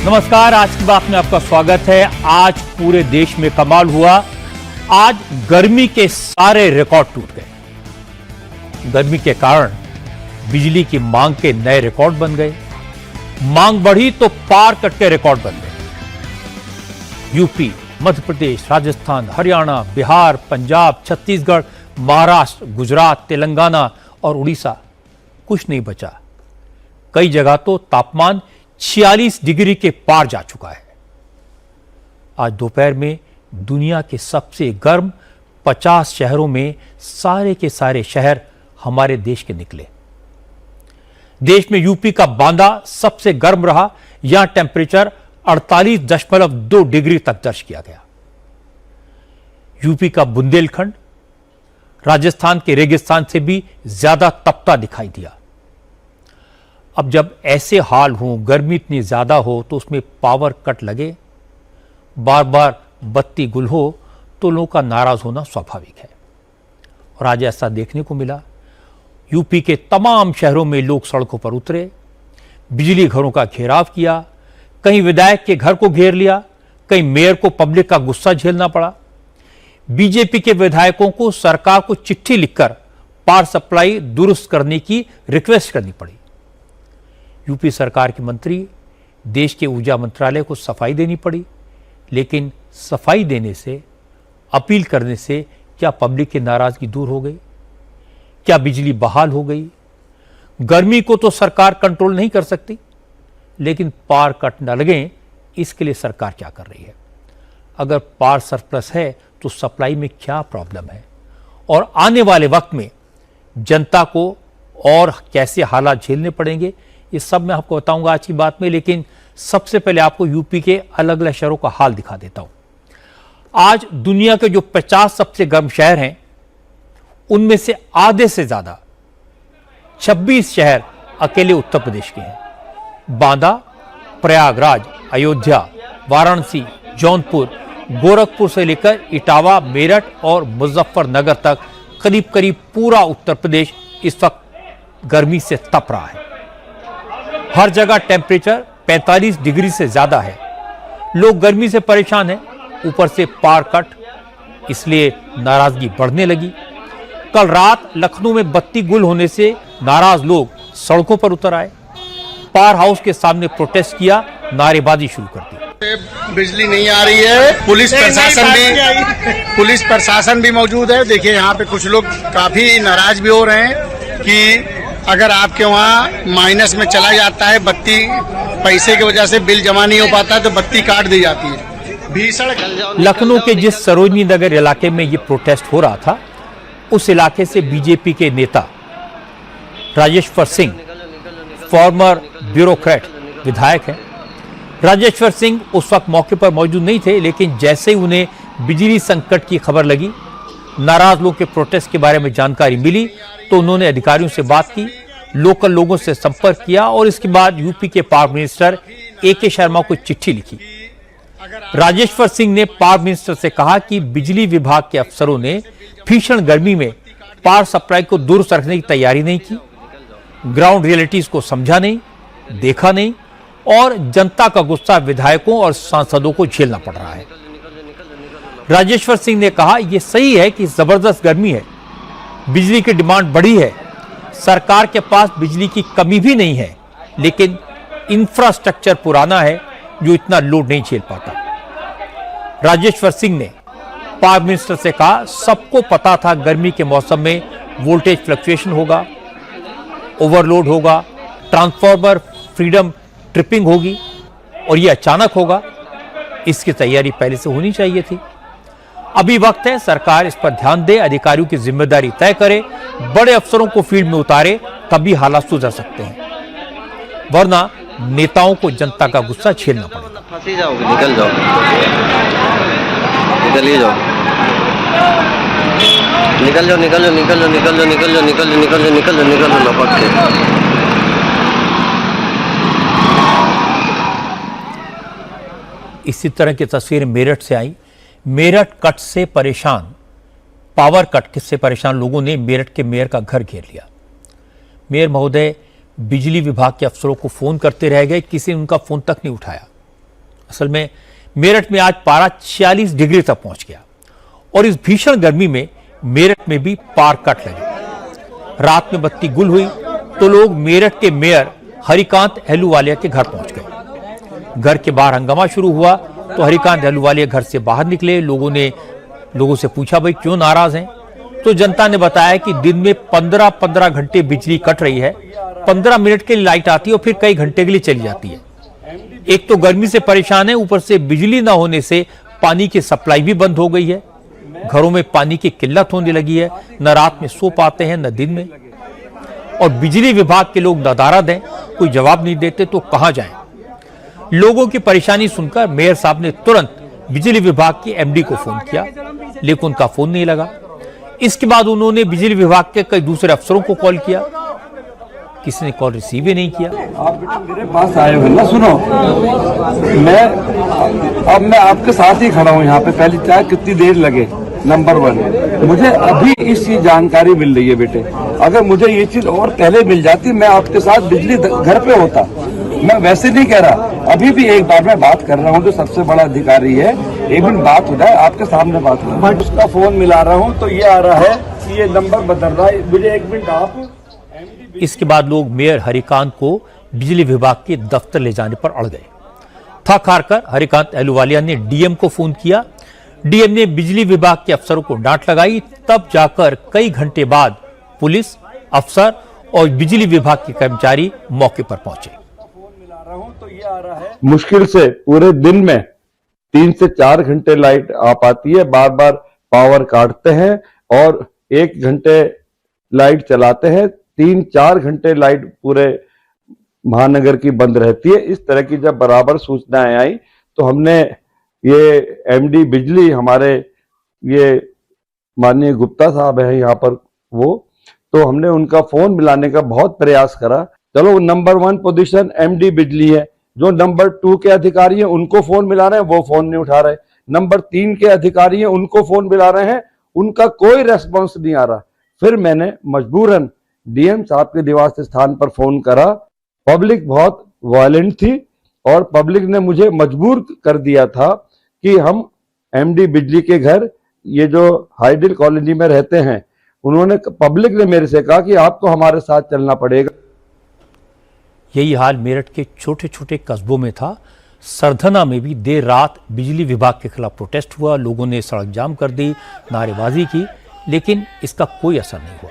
नमस्कार, आज की बात में आपका स्वागत है। आज पूरे देश में कमाल हुआ। आज गर्मी के सारे रिकॉर्ड टूट गए। गर्मी के कारण बिजली की मांग के नए रिकॉर्ड बन गए। मांग बढ़ी तो पार कट के रिकॉर्ड बन गए। यूपी, मध्य प्रदेश, राजस्थान, हरियाणा, बिहार, पंजाब, छत्तीसगढ़, महाराष्ट्र, गुजरात, तेलंगाना और उड़ीसा, कुछ नहीं बचा। कई जगह तो तापमान 46 डिग्री के पार जा चुका है। आज दोपहर में दुनिया के सबसे गर्म 50 शहरों में सारे के सारे शहर हमारे देश के निकले। देश में यूपी का बांदा सबसे गर्म रहा। यहां टेम्परेचर 48.2 डिग्री तक दर्ज किया गया। यूपी का बुंदेलखंड राजस्थान के रेगिस्तान से भी ज्यादा तपता दिखाई दिया। अब जब ऐसे हाल हों, गर्मी इतनी ज्यादा हो, तो उसमें पावर कट लगे, बार बार बत्ती गुल हो, तो लोगों का नाराज होना स्वाभाविक है। और आज ऐसा देखने को मिला। यूपी के तमाम शहरों में लोग सड़कों पर उतरे, बिजली घरों का घेराव किया। कहीं विधायक के घर को घेर लिया, कहीं मेयर को पब्लिक का गुस्सा झेलना पड़ा। बीजेपी के विधायकों को सरकार को चिट्ठी लिखकर पावर सप्लाई दुरुस्त करने की रिक्वेस्ट करनी पड़ी। यूपी सरकार के मंत्री देश के ऊर्जा मंत्रालय को सफाई देनी पड़ी। लेकिन सफाई देने से, अपील करने से क्या पब्लिक की नाराजगी दूर हो गई? क्या बिजली बहाल हो गई? गर्मी को तो सरकार कंट्रोल नहीं कर सकती, लेकिन पावर कट न लगे, इसके लिए सरकार क्या कर रही है? अगर पावर सरप्लस है तो सप्लाई में क्या प्रॉब्लम है? और आने वाले वक्त में जनता को और कैसे हालात झेलने पड़ेंगे, ये सब मैं आपको बताऊंगा आज की बात में। लेकिन सबसे पहले आपको यूपी के अलग अलग शहरों का हाल दिखा देता हूं। आज दुनिया के जो 50 सबसे गर्म शहर हैं, उनमें से आधे से ज्यादा 26 शहर अकेले उत्तर प्रदेश के हैं। बांदा, प्रयागराज, अयोध्या, वाराणसी, जौनपुर, गोरखपुर से लेकर इटावा, मेरठ और मुजफ्फरनगर तक करीब करीब पूरा उत्तर प्रदेश इस वक्त गर्मी से तप रहा है। हर जगह टेम्परेचर 45 डिग्री से ज्यादा है। लोग गर्मी से परेशान हैं, ऊपर से पावर कट, इसलिए नाराजगी बढ़ने लगी। कल रात लखनऊ में बत्ती गुल होने से नाराज लोग सड़कों पर उतर आए, पावर हाउस के सामने प्रोटेस्ट किया, नारेबाजी शुरू कर दी। बिजली नहीं आ रही है। पुलिस प्रशासन भी मौजूद है। देखिए यहाँ पे कुछ लोग काफी नाराज भी हो रहे हैं कि अगर आपके वहाँ माइनस में चला जाता है, बत्ती पैसे की वजह से बिल जमा नहीं हो पाता है, तो बत्ती काट दी जाती है। भीषण लखनऊ के जिस सरोजनी नगर इलाके में ये प्रोटेस्ट हो रहा था, उस इलाके से बीजेपी के नेता राजेश्वर सिंह, फॉर्मर ब्यूरोक्रेट विधायक हैं। राजेश्वर सिंह उस वक्त मौके पर मौजूद नहीं थे, लेकिन जैसे ही उन्हें बिजली संकट की खबर लगी, नाराज लोगों के प्रोटेस्ट के बारे में जानकारी मिली, तो उन्होंने अधिकारियों से बात की, लोकल लोगों से संपर्क किया और इसके बाद यूपी के पावर मिनिस्टर AK शर्मा को चिट्ठी लिखी। राजेश्वर सिंह ने पावर मिनिस्टर से कहा कि बिजली विभाग के अफसरों ने भीषण गर्मी में पावर सप्लाई को दुरुस्त रखने की तैयारी नहीं की, ग्राउंड रियलिटीज को समझा नहीं, देखा नहीं, और जनता का गुस्सा विधायकों और सांसदों को झेलना पड़ रहा है। राजेश्वर सिंह ने कहा, यह सही है कि जबरदस्त गर्मी है, बिजली की डिमांड बढ़ी है, सरकार के पास बिजली की कमी भी नहीं है, लेकिन इंफ्रास्ट्रक्चर पुराना है जो इतना लोड नहीं झेल पाता। राजेश्वर सिंह ने पावर मिनिस्टर से कहा, सबको पता था गर्मी के मौसम में वोल्टेज फ्लक्चुएशन होगा, ओवरलोड होगा, ट्रांसफार्मर फ्रीडम ट्रिपिंग होगी और यह अचानक होगा। इसकी तैयारी पहले से होनी चाहिए थी। अभी वक्त है सरकार इस पर ध्यान दे, अधिकारियों की जिम्मेदारी तय करे, बड़े अफसरों को फील्ड में उतारे, तभी हालात सुधर सकते हैं, वरना नेताओं को जनता का गुस्सा झेलना पड़ेगा। फंसी जाओगे, निकल जाओ, निकलिए जाओ, निकल जाओ, निकल जाओ, निकल जाओ, निकल जाओ, निकल जाओ, निकल जाओ, निकल जाओ, निकल जाओ, निकल जाओ, लपट के। इसी तरह की तस्वीर मेरठ से आई। मेरठ कट से परेशान, पावर कट से परेशान लोगों ने मेरठ के मेयर का घर घेर लिया। मेयर महोदय बिजली विभाग के अफसरों को फोन करते रह गए, किसी ने उनका फोन तक नहीं उठाया। असल में मेरठ में आज पारा 46 डिग्री तक पहुंच गया और इस भीषण गर्मी में मेरठ में भी पार कट लगे। रात में बत्ती गुल हुई तो लोग मेरठ के मेयर हरिकांत अहलूवालिया के घर पहुंच गए। घर के बाहर हंगामा शुरू हुआ तो हरिकांत अहलूवालिया घर से बाहर निकले। लोगों से पूछा, भाई क्यों नाराज हैं? तो जनता ने बताया कि दिन में 15-15 घंटे बिजली कट रही है, 15 मिनट के लिए लाइट आती है और फिर कई घंटे के लिए चली जाती है। एक तो गर्मी से परेशान है, ऊपर से बिजली न होने से पानी की सप्लाई भी बंद हो गई है। घरों में पानी की किल्लत होने लगी है, न रात में सो पाते हैं न दिन में। और बिजली विभाग के लोग नदारद हैं, कोई जवाब नहीं देते तो कहां जाएं? लोगों की परेशानी सुनकर मेयर साहब ने तुरंत बिजली विभाग के एमडी को फोन किया, लेकिन उनका फोन नहीं लगा। इसके बाद उन्होंने बिजली विभाग के कई दूसरे अफसरों को कॉल किया, किसी ने कॉल रिसीव ही नहीं किया। आप मेरे पास आए हो ना, सुनो, मैं आपके साथ ही खड़ा हूँ यहाँ पे, पहली चाहे कितनी देर लगे। नंबर 1, मुझे अभी इस चीज जानकारी मिल रही है बेटे, अगर मुझे ये चीज और पहले मिल जाती मैं आपके साथ बिजली घर पे होता। मैं वैसे नहीं कह रहा, अभी भी एक बार मैं बात कर रहा हूँ जो सबसे बड़ा अधिकारी है, एक मिनट बात हो जाए, आपके सामने बात हो जाए। उसका फोन मिला रहा हूँ तो ये आ रहा है कि ये नंबर बदल रहा है, मुझे एक मिनट आप। इसके बाद लोग मेयर हरिकांत को बिजली विभाग के दफ्तर ले जाने पर अड़ गए। थक हार कर हरिकांत अहलूवालिया ने डीएम को फोन किया। डीएम ने बिजली विभाग के अफसरों को डांट लगाई, तब जाकर कई घंटे बाद पुलिस, अफसर और बिजली विभाग के कर्मचारी मौके पर पहुंचे। मुश्किल से पूरे दिन में 3 से 4 घंटे लाइट आ पाती है, बार बार पावर काटते हैं और 1 घंटे लाइट चलाते हैं, 3-4 घंटे लाइट पूरे महानगर की बंद रहती है। इस तरह की जब बराबर सूचनाएं आई तो हमने ये एमडी बिजली हमारे ये माननीय गुप्ता साहब है यहाँ पर, तो हमने उनका फोन मिलाने का बहुत प्रयास करा। चलो नंबर 1 पोजीशन एमडी बिजली है, जो नंबर 2 के अधिकारी हैं उनको फोन मिला रहे हैं, वो फोन नहीं उठा रहे। नंबर 3 के अधिकारी हैं उनको फोन मिला रहे हैं, उनका कोई रेस्पॉन्स नहीं आ रहा। फिर मैंने मजबूरन डीएम साहब के निवास स्थान पर फोन करा। पब्लिक बहुत वायलेंट थी और पब्लिक ने मुझे मजबूर कर दिया था कि हम एमडी बिजली के घर, ये जो हाइडिल कॉलोनी में रहते हैं, पब्लिक ने मेरे से कहा कि आपको हमारे साथ चलना पड़ेगा। यही हाल मेरठ के छोटे छोटे कस्बों में था। सरधना में भी देर रात बिजली विभाग के खिलाफ प्रोटेस्ट हुआ, लोगों ने सड़क जाम कर दी, नारेबाजी की, लेकिन इसका कोई असर नहीं हुआ।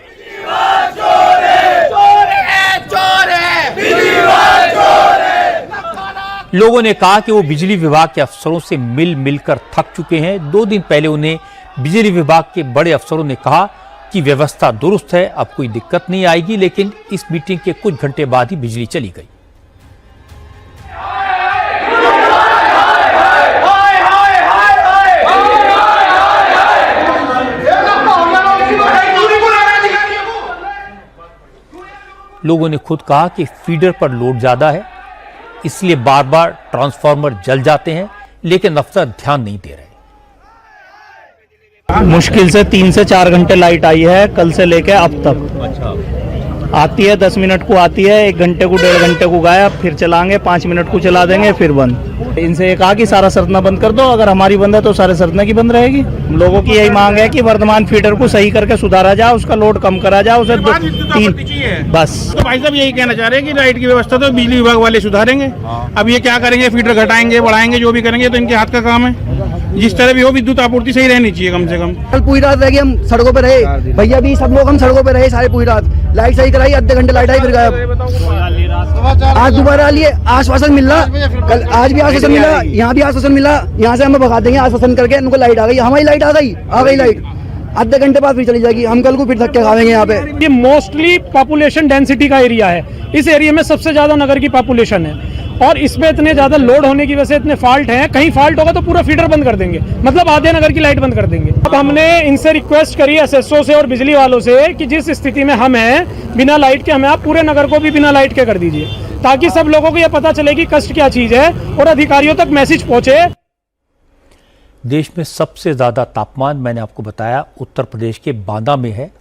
लोगों ने कहा कि वो बिजली विभाग के अफसरों से मिलकर थक चुके हैं। 2 दिन पहले उन्हें बिजली विभाग के बड़े अफसरों ने कहा कि व्यवस्था दुरुस्त है, अब कोई दिक्कत नहीं आएगी, लेकिन इस मीटिंग के कुछ घंटे बाद ही बिजली चली गई। लोगों ने खुद कहा कि फीडर पर लोड ज्यादा है, इसलिए बार बार ट्रांसफार्मर जल जाते हैं, लेकिन अफसर ध्यान नहीं दे रहे। मुश्किल से 3 से 4 घंटे लाइट आई है कल से लेके अब तक। आती है 10 मिनट को आती है, 1 घंटे को 1.5 घंटे को गायब, फिर चलाएंगे, 5 मिनट को चला देंगे, फिर बंद। इनसे ये कहा कि सारा सरतना बंद कर दो, अगर हमारी बंद है तो सारे सरतना की बंद रहेगी। लोगों की यही मांग है कि वर्तमान फीडर को सही करके सुधारा जाए, उसका लोड कम करा जाए, उसे 2-3 बस। तो भाई साहब यही कहना चाह रहे हैं कि लाइट की व्यवस्था तो बिजली विभाग वाले सुधारेंगे। अब ये क्या करेंगे, फीडर घटाएंगे बढ़ाएंगे, जो भी करेंगे तो इनके हाथ का काम है। जिस तरह भी हो विद्युत आपूर्ति सही रहनी चाहिए कम से कम। कल पूरी रात रह गई, हम सड़कों पे रहे भैया, भी सब लोग हम सड़कों पे रहे सारे पूरी रात। लाइट सही कराई, आधे घंटे लाइट आई, फिर गायब। आज दोबारा आ लिए, आश्वासन मिल रहा, कल आज भी आश्वासन मिला, यहाँ भी आश्वासन मिला, यहाँ से हमें भगा देंगे आश्वासन करके। इनको लाइट आ गई, हमारी लाइट आ गई लाइट, आधे घंटे बाद फिर चली जाएगी। हम कल को फिर धक्के खाएंगे यहाँ पे। ये मोस्टली पॉपुलेशन डेंसिटी का एरिया है, इस एरिया में सबसे ज्यादा नगर की पॉपुलेशन है और इसमें इतने ज्यादा लोड होने की वजह से इतने फॉल्ट हैं। कहीं फॉल्ट होगा तो पूरा फीडर बंद कर देंगे, मतलब आधे नगर की लाइट बंद कर देंगे। अब हमने इनसे रिक्वेस्ट करी एसएसओ से और बिजली वालों से कि जिस स्थिति में हम हैं बिना लाइट के, हमें आप पूरे नगर को भी बिना लाइट के कर दीजिए, ताकि सब लोगों को यह पता चले कि कष्ट क्या चीज है और अधिकारियों तक मैसेज पहुंचे। देश में सबसे ज्यादा तापमान मैंने आपको बताया उत्तर प्रदेश के बांदा में है।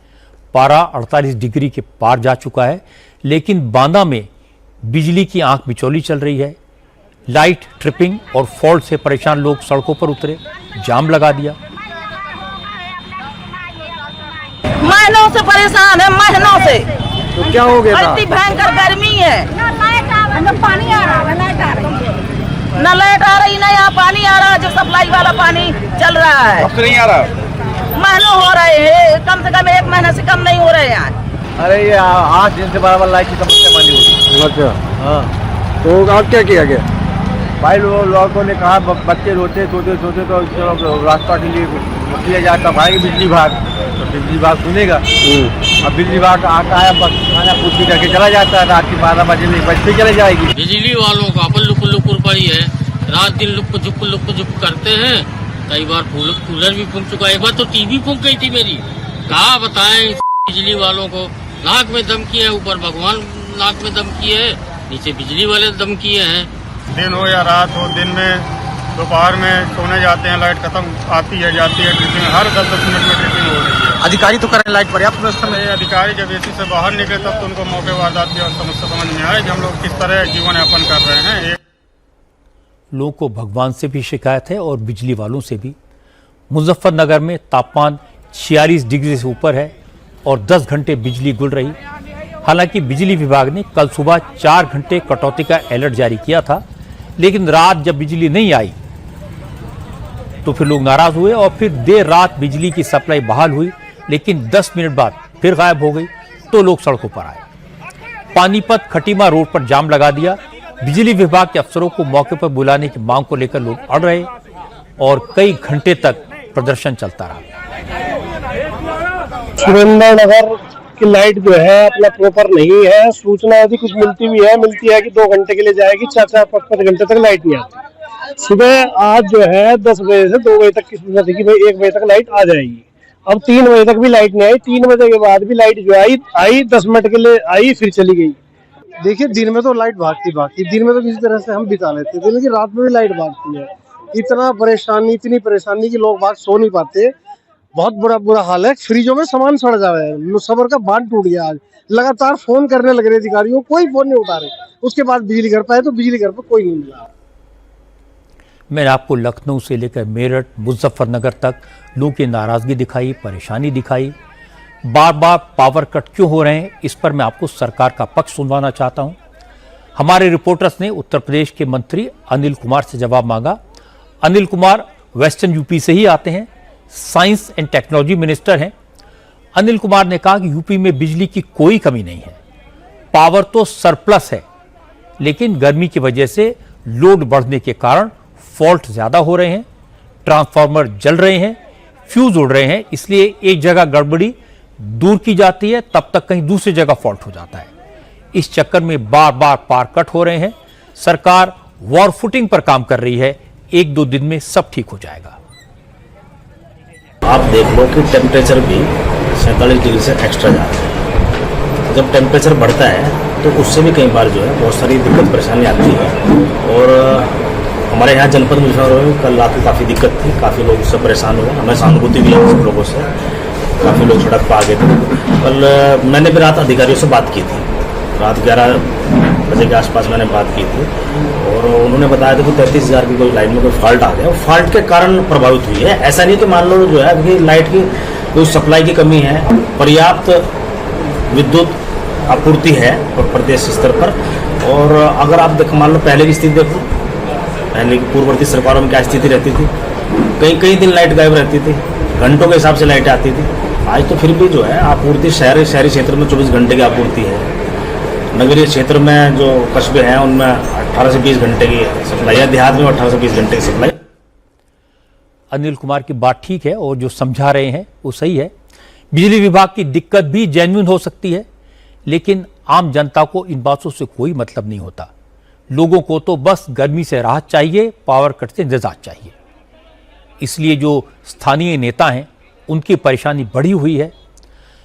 पारा 48 डिग्री के पार जा चुका है, लेकिन बांदा में बिजली की आंख मिचौली चल रही है। लाइट ट्रिपिंग और फॉल्ट से परेशान लोग सड़कों पर उतरे, जाम लगा दिया। महीनों से परेशान है, महीनों से। तो क्या हो गया? इतनी भयंकर गर्मी है, पानी आ रहा है, लाइट आ रही है, न लाइट आ रही, न यहाँ पानी आ रहा है। जो सप्लाई वाला पानी चल रहा है, अब तो नहीं आ रहा। महीनों हो रहे हैं, कम से कम 1 महीने से कम नहीं हो रहे हैं। अरे ये 8 दिन से बराबर लाइट की समस्या बनी हुई। अच्छा, हाँ तो अब क्या किया गया? भाई लोगों ने कहा बच्चे रोते सोते सोते तो चलो रास्ता के लिए किया जाता भाई बिजली विभाग, तो बिजली विभाग सुनेगा। अब बिजली विभाग आता है, बस खाना पूर्ति करके चला जाता है। रात के 12 बजे 1 बजे चले जाएगी। बिजली वालों का अपन लुक पड़ी है, रात दिन लुक झुक करते हैं। कई बार कूलर भी फूंक चुका है, एक बार तो टीवी फूंक गई थी मेरी। कहा बताएं बिजली वालों को, नाक में दम किए, ऊपर भगवान नाक में दम किए है, नीचे बिजली वाले दम किए हैं। दिन हो या रात हो, दिन में दोपहर में सोने जाते हैं, लाइट खत्म आती है जाती है, ट्रिपिंग हर 10-10 मिनट में ट्रिपिंग हो रही है। अधिकारी तो करें लाइट पर्याप्त व्यवस्था में। अधिकारी जब एसी से बाहर निकले तब तो उनको मौके वारदात की समस्या समझ में आए कि हम लोग किस तरह जीवन यापन कर रहे हैं। लोगों को भगवान से भी शिकायत है और बिजली वालों से भी। मुजफ्फरनगर में तापमान 46 डिग्री से ऊपर है और 10 घंटे बिजली गुल रही। हालांकि बिजली विभाग ने कल सुबह 4 घंटे कटौती का अलर्ट जारी किया था, लेकिन रात जब बिजली नहीं आई तो फिर लोग नाराज हुए और फिर देर रात बिजली की सप्लाई बहाल हुई, लेकिन 10 मिनट बाद फिर गायब हो गई तो लोग सड़कों पर आए। पानीपत खटीमा रोड पर जाम लगा दिया। बिजली विभाग के अफसरों को मौके पर बुलाने की मांग को लेकर लोग अड़ रहे और कई घंटे तक प्रदर्शन चलता रहा। सुरेंद्रनगर की लाइट जो है अपना प्रॉपर नहीं है। सूचना यदि कुछ मिलती है कि 2 घंटे के लिए जाएगी, 4-4, 5-5 घंटे तक लाइट नहीं आती। सुबह आज जो है 10 बजे से 2 बजे तक की सूचना थी कि भाई 1 बजे तक लाइट आ जाएगी। अब 3 बजे तक भी लाइट नहीं आई। 3 बजे के बाद भी लाइट जो आई 10 मिनट के लिए आई, फिर चली गई। देखिए, दिन में तो लाइट भागती, दिन में तो किसी तरह से हम बिता लेते थे, लेकिन रात में भी लाइट भागती है। इतनी परेशानी कि लोग बाग सो नहीं पाते। बहुत बुरा हाल है। फ्रिजों में सामान सड़ जाए, सबर का बांध टूट गया। आज लगातार फोन करने लग रहे अधिकारियों, कोई फोन नहीं उठा रहे। उसके बाद बिजली घर पर आए तो बिजली घर पर कोई नहीं मिला। मैंने आपको लखनऊ से लेकर मेरठ, मुजफ्फरनगर तक लोगों की नाराजगी दिखाई, परेशानी दिखाई। बार बार पावर कट क्यों हो रहे हैं, इस पर मैं आपको सरकार का पक्ष सुनवाना चाहता हूं। हमारे रिपोर्टर्स ने उत्तर प्रदेश के मंत्री अनिल कुमार से जवाब मांगा। अनिल कुमार वेस्टर्न यूपी से ही आते हैं, साइंस एंड टेक्नोलॉजी मिनिस्टर हैं। अनिल कुमार ने कहा कि यूपी में बिजली की कोई कमी नहीं है, पावर तो सरप्लस है, लेकिन गर्मी की वजह से लोड बढ़ने के कारण फॉल्ट ज्यादा हो रहे हैं, ट्रांसफार्मर जल रहे हैं, फ्यूज उड़ रहे हैं। इसलिए एक जगह गड़बड़ी दूर की जाती है, तब तक कहीं दूसरी जगह फॉल्ट हो जाता है। इस चक्कर में बार बार पावर कट हो रहे हैं। सरकार वॉर फुटिंग पर काम कर रही है, 1-2 दिन में सब ठीक हो जाएगा। आप देख लो कि टेम्परेचर भी 47 डिग्री से एक्स्ट्रा जा रहा है। जब टेम्परेचर बढ़ता है तो उससे भी कई बार जो है बहुत सारी दिक्कत परेशानी आती है। और हमारे यहाँ जनपद मुजफ्फरनगर में कल रात को काफ़ी दिक्कत थी, काफ़ी लोग उससे परेशान हुए। हमें सहानुभूति भी है सब लोगों से, काफ़ी लोग सड़क पर आ गए थे। कल मैंने भी रात अधिकारियों से बात की थी, रात 11 बजे के आसपास मैंने बात की थी और उन्होंने बताया था कि 33,000 की कोई लाइन में कोई फॉल्ट आ गया। फॉल्ट के कारण प्रभावित हुई है। ऐसा नहीं कि मान लो जो है कि लाइट की कोई सप्लाई की कमी है, पर्याप्त विद्युत आपूर्ति है प्रदेश स्तर पर। और अगर आप मान लो पहले की स्थिति देखो, पहले की पूर्ववर्ती सरकारों में क्या स्थिति रहती थी, कई दिन लाइट गायब रहती थी, घंटों के हिसाब से लाइटें आती थी। आज तो फिर भी जो है आपूर्ति शहरी क्षेत्र में 24 घंटे की आपूर्ति है। नगरीय क्षेत्र में जो कस्बे हैं उनमें 18 से 20 घंटे की सप्लाई है, देहात में 18 से 20 घंटे की सप्लाई। अनिल कुमार की बात ठीक है और जो समझा रहे हैं वो सही है। बिजली विभाग की दिक्कत भी जेन्युइन हो सकती है, लेकिन आम जनता को इन बातों से कोई मतलब नहीं होता। लोगों को तो बस गर्मी से राहत चाहिए, पावर कट से निजात चाहिए। इसलिए जो स्थानीय नेता हैं उनकी परेशानी बढ़ी हुई है।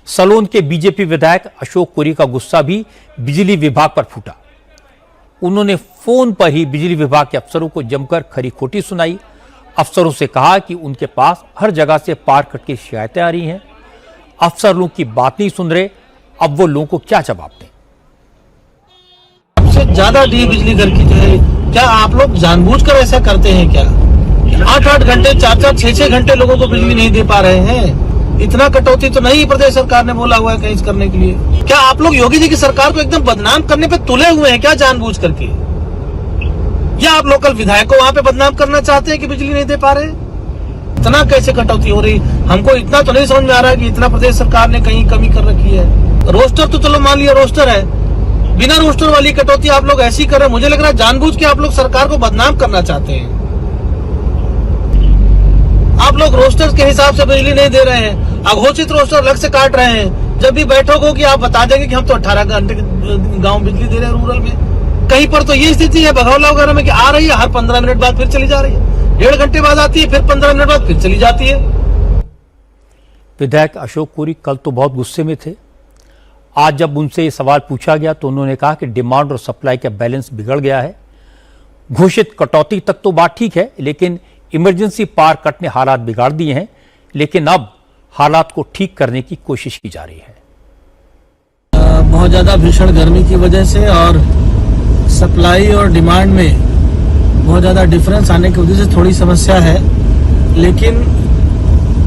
सलोन के बीजेपी विधायक अशोक कुरी का गुस्सा भी बिजली विभाग पर फूटा। उन्होंने फोन पर ही बिजली विभाग के अफसरों को जमकर खरी खोटी सुनाई। अफसरों से कहा कि उनके पास हर जगह से पावर कट की शिकायतें आ रही हैं, अफसर लोगों की बात नहीं सुन रहे। अब वो लोगों को क्या जवाब दें। सबसे ज्यादा दी बिजली घर की जो है क्या आप लोग जानबूझकर ऐसा करते हैं क्या? 8-8 घंटे 4-4 6-6 घंटे लोगों को बिजली नहीं दे पा रहे हैं। इतना कटौती तो नहीं प्रदेश सरकार ने बोला हुआ है कहीं करने के लिए। क्या आप लोग योगी जी की सरकार को एकदम बदनाम करने पे तुले हुए हैं क्या जानबूझ करके? या आप लोकल विधायक को वहां पे बदनाम करना चाहते हैं कि बिजली नहीं दे पा रहे? इतना कैसे कटौती हो रही, हमको इतना तो नहीं समझ में आ रहा है कि इतना प्रदेश सरकार ने कहीं कमी कर रखी है। रोस्टर तो चलो मान लिया रोस्टर है, बिना रोस्टर वाली कटौती आप लोग ऐसी कर रहे हैं। मुझे लग रहा है जानबूझ के आप लोग सरकार को बदनाम करना चाहते हैं। आप लोग रोस्टर के हिसाब से बिजली नहीं दे रहे हैं, अघोषित रोस्टर अलग से काट रहे हैं। जब भी बैठक होगी आप बता देंगे कि हम तो 18 घंटे गांव बिजली दे रहे हैं रूरल में। कहीं पर तो ये स्थिति है बघौला वगैरह में कि आ रही है, हर 15 मिनट बाद फिर चली जा रही है, 1.5 घंटे बाद आती है, फिर 15 मिनट बाद फिर चली जाती है। विधायक अशोक पुरी कल तो बहुत गुस्से में थे। आज जब उनसे ये सवाल पूछा गया तो उन्होंने कहा कि डिमांड और सप्लाई का बैलेंस बिगड़ गया है। घोषित कटौती तक तो बात ठीक है, लेकिन इमरजेंसी पावर कट ने हालात बिगाड़ दिए हैं। लेकिन अब हालात को ठीक करने की कोशिश की जा रही है। बहुत ज्यादा भीषण गर्मी की वजह से और सप्लाई और डिमांड में बहुत ज्यादा डिफरेंस आने की वजह से थोड़ी समस्या है, लेकिन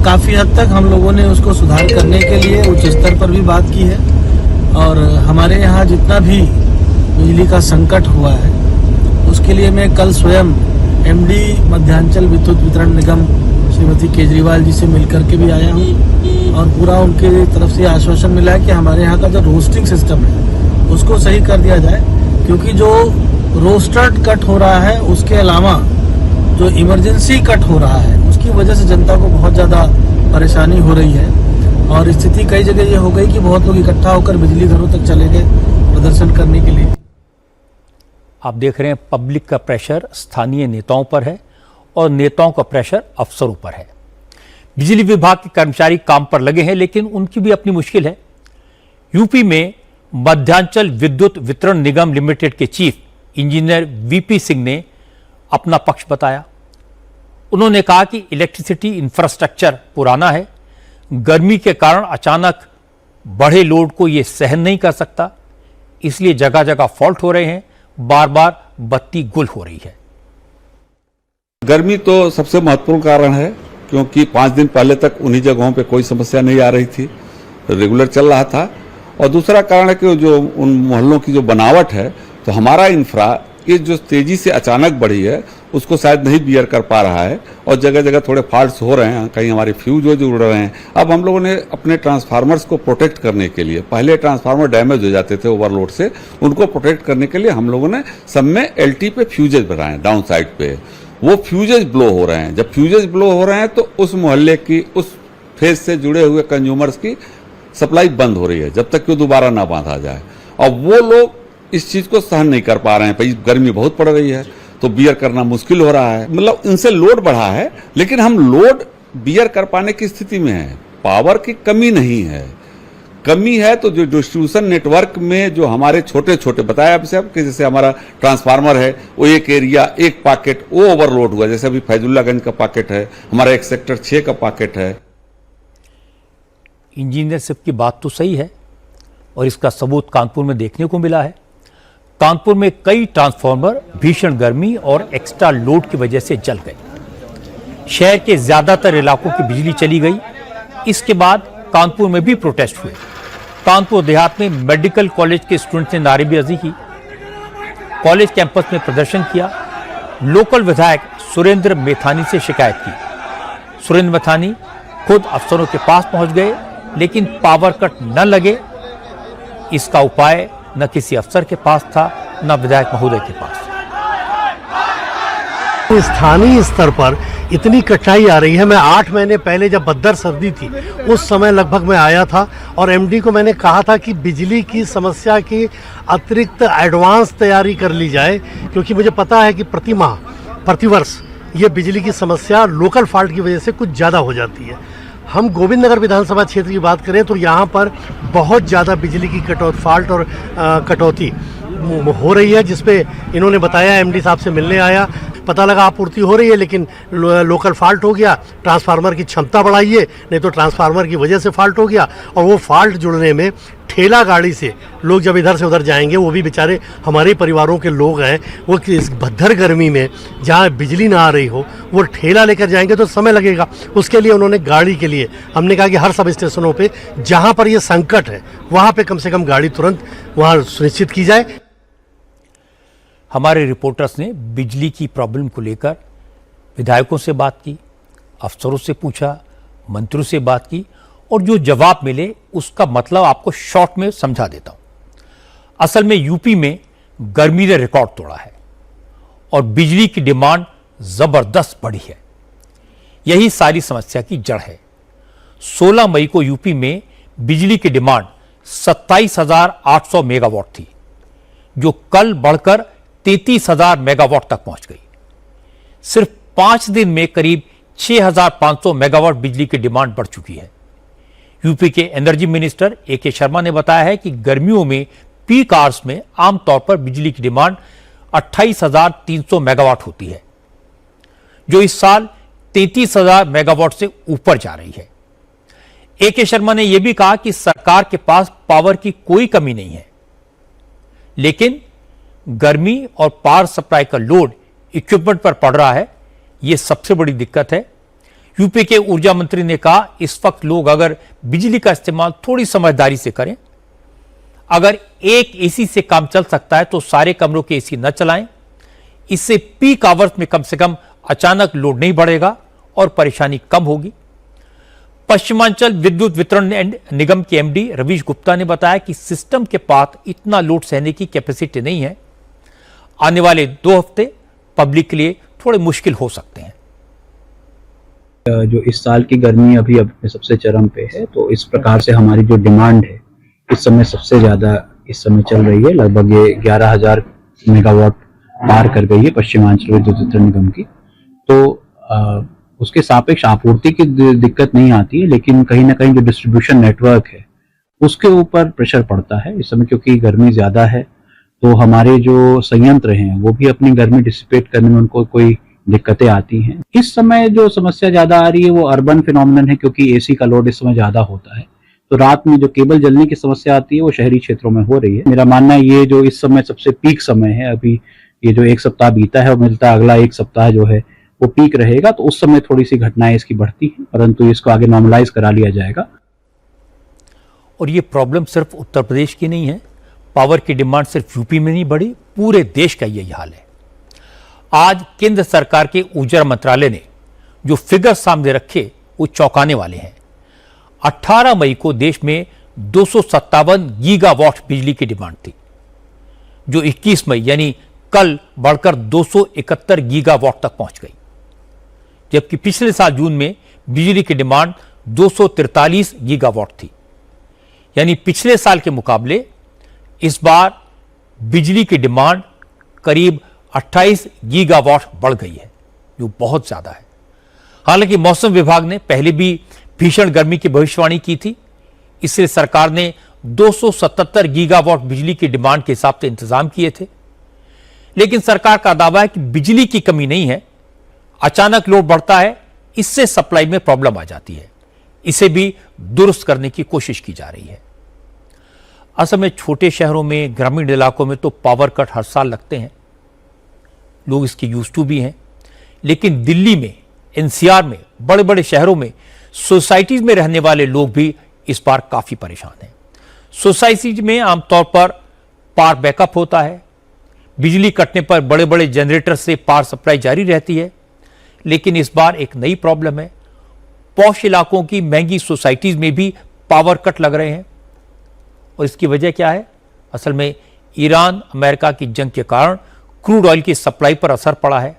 काफी हद तक हम लोगों ने उसको सुधार करने के लिए उच्च स्तर पर भी बात की है। और हमारे यहाँ जितना भी बिजली का संकट हुआ है उसके लिए मैं कल स्वयं एमडी मध्यांचल विद्युत वितरण निगम श्रीमती केजरीवाल जी से मिलकर के भी आया हूँ और पूरा उनके तरफ से आश्वासन मिला है कि हमारे यहाँ का जो रोस्टिंग सिस्टम है उसको सही कर दिया जाए, क्योंकि जो रोस्टर्ड कट हो रहा है उसके अलावा जो इमरजेंसी कट हो रहा है उसकी वजह से जनता को बहुत ज़्यादा परेशानी हो रही है। और स्थिति कई जगह ये हो गई कि बहुत लोग इकट्ठा होकर बिजली घरों तक चले गए प्रदर्शन करने के लिए। आप देख रहे हैं पब्लिक का प्रेशर स्थानीय नेताओं पर है और नेताओं का प्रेशर अफसरों पर है। बिजली विभाग के कर्मचारी काम पर लगे हैं, लेकिन उनकी भी अपनी मुश्किल है। यूपी में मध्यांचल विद्युत वितरण निगम लिमिटेड के चीफ इंजीनियर वीपी सिंह ने अपना पक्ष बताया। उन्होंने कहा कि इलेक्ट्रिसिटी इंफ्रास्ट्रक्चर पुराना है, गर्मी के कारण अचानक बढ़े लोड को यह सहन नहीं कर सकता, इसलिए जगह जगह फॉल्ट हो रहे हैं, बार बार बत्ती गुल हो रही है। गर्मी तो सबसे महत्वपूर्ण कारण है, क्योंकि 5 दिन पहले तक उन्हीं जगहों पे कोई समस्या नहीं आ रही थी, रेगुलर चल रहा था। और दूसरा कारण है कि जो उन मोहल्लों की जो बनावट है, तो हमारा इंफ्रा ये जो तेजी से अचानक बढ़ी है उसको शायद नहीं बियर कर पा रहा है और जगह जगह थोड़े फॉल्ट्स हो रहे हैं, कहीं हमारे फ्यूज उड़ रहे हैं। अब हम लोगों ने अपने ट्रांसफार्मर्स को प्रोटेक्ट करने के लिए, पहले ट्रांसफार्मर डैमेज हो जाते थे ओवरलोड से, उनको प्रोटेक्ट करने के लिए हम लोगों ने सब में एलटी पे फ्यूजेज बनाए डाउन साइड पे। वो फ्यूजेज ब्लो हो रहे हैं। जब फ्यूजेज ब्लो हो रहे हैं तो उस मोहल्ले की, उस फेज से जुड़े हुए कंज्यूमर्स की सप्लाई बंद हो रही है जब तक कि वो दोबारा ना बांधा जाए। और वो लोग इस चीज को सहन नहीं कर पा रहे हैं। भाई गर्मी बहुत पड़ रही है तो बियर करना मुश्किल हो रहा है, मतलब इनसे लोड बढ़ा है, लेकिन हम लोड बियर कर पाने की स्थिति में है। पावर की कमी नहीं है, कमी है तो जो डिस्ट्रीब्यूशन नेटवर्क में जो हमारे छोटे छोटे बताया आपसे कि जैसे हमारा ट्रांसफार्मर है, वो एक एरिया एक पॉकेट वो ओवरलोड हुआ, जैसे अभी फैजुल्लागंज का पॉकेट है, हमारा एक सेक्टर 6 का पॉकेट है। इंजीनियर साहब की बात तो सही है और इसका सबूत कानपुर में देखने को मिला है। कानपुर में कई ट्रांसफार्मर भीषण गर्मी और एक्स्ट्रा लोड की वजह से जल गए। शहर के ज्यादातर इलाकों की बिजली चली गई। इसके बाद कानपुर में भी प्रोटेस्ट हुए। कानपुर देहात में मेडिकल कॉलेज के स्टूडेंट्स ने नारेबाजी की, कॉलेज कैंपस में प्रदर्शन किया। लोकल विधायक सुरेंद्र मैथानी से शिकायत की। सुरेंद्र मैथानी खुद अफसरों के पास पहुंच गए, लेकिन पावर कट न लगे इसका उपाय न किसी अफसर के पास था, न विधायक महोदय के पास। स्थानीय स्तर पर इतनी कठिनाई आ रही है। मैं 8 महीने पहले जब बद्दर सर्दी थी उस समय लगभग मैं आया था और एमडी को मैंने कहा था कि बिजली की समस्या की अतिरिक्त एडवांस तैयारी कर ली जाए, क्योंकि मुझे पता है कि प्रतिवर्ष ये बिजली की समस्या लोकल फॉल्ट की वजह से कुछ ज़्यादा हो जाती है। हम गोविंद नगर विधानसभा क्षेत्र की बात करें तो यहाँ पर बहुत ज़्यादा बिजली की कटौती हो रही है, जिसपे इन्होंने बताया, एमडी साहब से मिलने आया, पता लगा आपूर्ति हो रही है लेकिन लोकल फॉल्ट हो गया, ट्रांसफार्मर की क्षमता बढ़ाइए, नहीं तो ट्रांसफार्मर की वजह से फॉल्ट हो गया और वो फॉल्ट जुड़ने में ठेला गाड़ी से लोग जब इधर से उधर जाएंगे, वो भी बेचारे हमारे परिवारों के लोग हैं, वो इस भद्दर गर्मी में जहाँ बिजली ना आ रही हो वो ठेला लेकर जाएंगे तो समय लगेगा। उसके लिए उन्होंने गाड़ी के लिए हमने कहा कि हर सब स्टेशनों पे जहाँ पर ये संकट है वहाँ पे कम से कम गाड़ी तुरंत वहाँ सुनिश्चित की जाए। हमारे रिपोर्टर्स ने बिजली की प्रॉब्लम को लेकर विधायकों से बात की, अफसरों से पूछा, मंत्रियों से बात की और जो जवाब मिले उसका मतलब आपको शॉर्ट में समझा देता हूं। असल में यूपी में गर्मी ने रिकॉर्ड तोड़ा है और बिजली की डिमांड जबरदस्त बढ़ी है। यही सारी समस्या की जड़ है। 16 मई को यूपी में बिजली की डिमांड 27,800 मेगावाट थी, जो कल बढ़कर 33,000 मेगावाट तक पहुंच गई। सिर्फ 5 दिन में करीब 6,500 मेगावाट बिजली की डिमांड बढ़ चुकी है। यूपी के एनर्जी मिनिस्टर ए.के. शर्मा ने बताया है कि गर्मियों में पीक आवर्स में आमतौर पर बिजली की डिमांड 28,300 मेगावाट होती है, जो इस साल 33,000 मेगावाट से ऊपर जा रही है। ए.के. शर्मा ने यह भी कहा कि सरकार के पास पावर की कोई कमी नहीं है, लेकिन गर्मी और पावर सप्लाई का लोड इक्विपमेंट पर पड़ रहा है, यह सबसे बड़ी दिक्कत है। यूपी के ऊर्जा मंत्री ने कहा, इस वक्त लोग अगर बिजली का इस्तेमाल थोड़ी समझदारी से करें, अगर एक एसी से काम चल सकता है तो सारे कमरों के एसी न चलाएं। इससे पीक आवर्स में कम से कम अचानक लोड नहीं बढ़ेगा और परेशानी कम होगी। पश्चिमांचल विद्युत वितरण निगम के एमडी रवीश गुप्ता ने बताया कि सिस्टम के पास इतना लोड सहने की कैपेसिटी नहीं है। आने वाले 2 हफ्ते पब्लिक के लिए थोड़े मुश्किल हो सकते हैं। जो इस साल की गर्मी अभी अपने सबसे चरम पे है, तो इस प्रकार से हमारी जो डिमांड है इस समय सबसे ज़्यादा इस समय चल रही है। लगभग ये 11,000 मेगावाट पार कर गई है पश्चिमांचल विद्युत वितरण निगम की। तो उसके सापेक्ष आपूर्ति की दिक्कत नहीं आती है, लेकिन कहीं ना कहीं जो डिस्ट्रीब्यूशन नेटवर्क है उसके ऊपर प्रेशर पड़ता है इस समय, क्योंकि गर्मी ज़्यादा है। तो हमारे जो संयंत्र हैं वो भी अपनी गर्मी डिसिपेट करने में उनको कोई दिक्कतें आती हैं। इस समय जो समस्या ज्यादा आ रही है वो अर्बन फिनोमिनन है, क्योंकि एसी का लोड इस समय ज्यादा होता है। तो रात में जो केबल जलने की समस्या आती है वो शहरी क्षेत्रों में हो रही है। मेरा मानना है ये जो इस समय सबसे पीक समय है, अभी ये जो 1 सप्ताह बीता है और मिलता है अगला 1 सप्ताह जो है वो पीक रहेगा, तो उस समय थोड़ी सी घटनाएं इसकी बढ़ती हैं, परंतु इसको आगे नॉर्मलाइज करा लिया जाएगा। और ये प्रॉब्लम सिर्फ उत्तर प्रदेश की नहीं है। पावर की डिमांड सिर्फ यूपी में नहीं बढ़ी, पूरे देश का यही हाल है। आज केंद्र सरकार के ऊर्जा मंत्रालय ने जो फिगर सामने रखे वो चौंकाने वाले हैं। 18 मई को देश में 257 गीगावाट बिजली की डिमांड थी, जो 21 मई यानी कल बढ़कर 271 गीगावाट तक पहुंच गई, जबकि पिछले साल जून में बिजली की डिमांड 243 गीगावाट थी। यानी पिछले साल के मुकाबले इस बार बिजली की डिमांड करीब 28 गीगावाट बढ़ गई है, जो बहुत ज्यादा है। हालांकि मौसम विभाग ने पहले भी भीषण गर्मी की भविष्यवाणी की थी, इसलिए सरकार ने 277 गीगावाट बिजली की डिमांड के हिसाब से इंतजाम किए थे। लेकिन सरकार का दावा है कि बिजली की कमी नहीं है, अचानक लोड बढ़ता है, इससे सप्लाई में प्रॉब्लम आ जाती है। इसे भी दुरुस्त करने की कोशिश की जा रही है। असल में छोटे शहरों में, ग्रामीण इलाकों में तो पावर कट हर साल लगते हैं, लोग इसके यूज टू भी हैं। लेकिन दिल्ली में, एनसीआर में, बड़े बड़े शहरों में सोसाइटीज में रहने वाले लोग भी इस बार काफी परेशान हैं। सोसाइटीज में आमतौर पर पावर बैकअप होता है, बिजली कटने पर बड़े बड़े जनरेटर से पावर सप्लाई जारी रहती है। लेकिन इस बार एक नई प्रॉब्लम है, पॉश इलाकों की महंगी सोसाइटीज में भी पावर कट लग रहे हैं। और इसकी वजह क्या है? असल में ईरान अमेरिका की जंग के कारण क्रूड ऑयल की सप्लाई पर असर पड़ा है।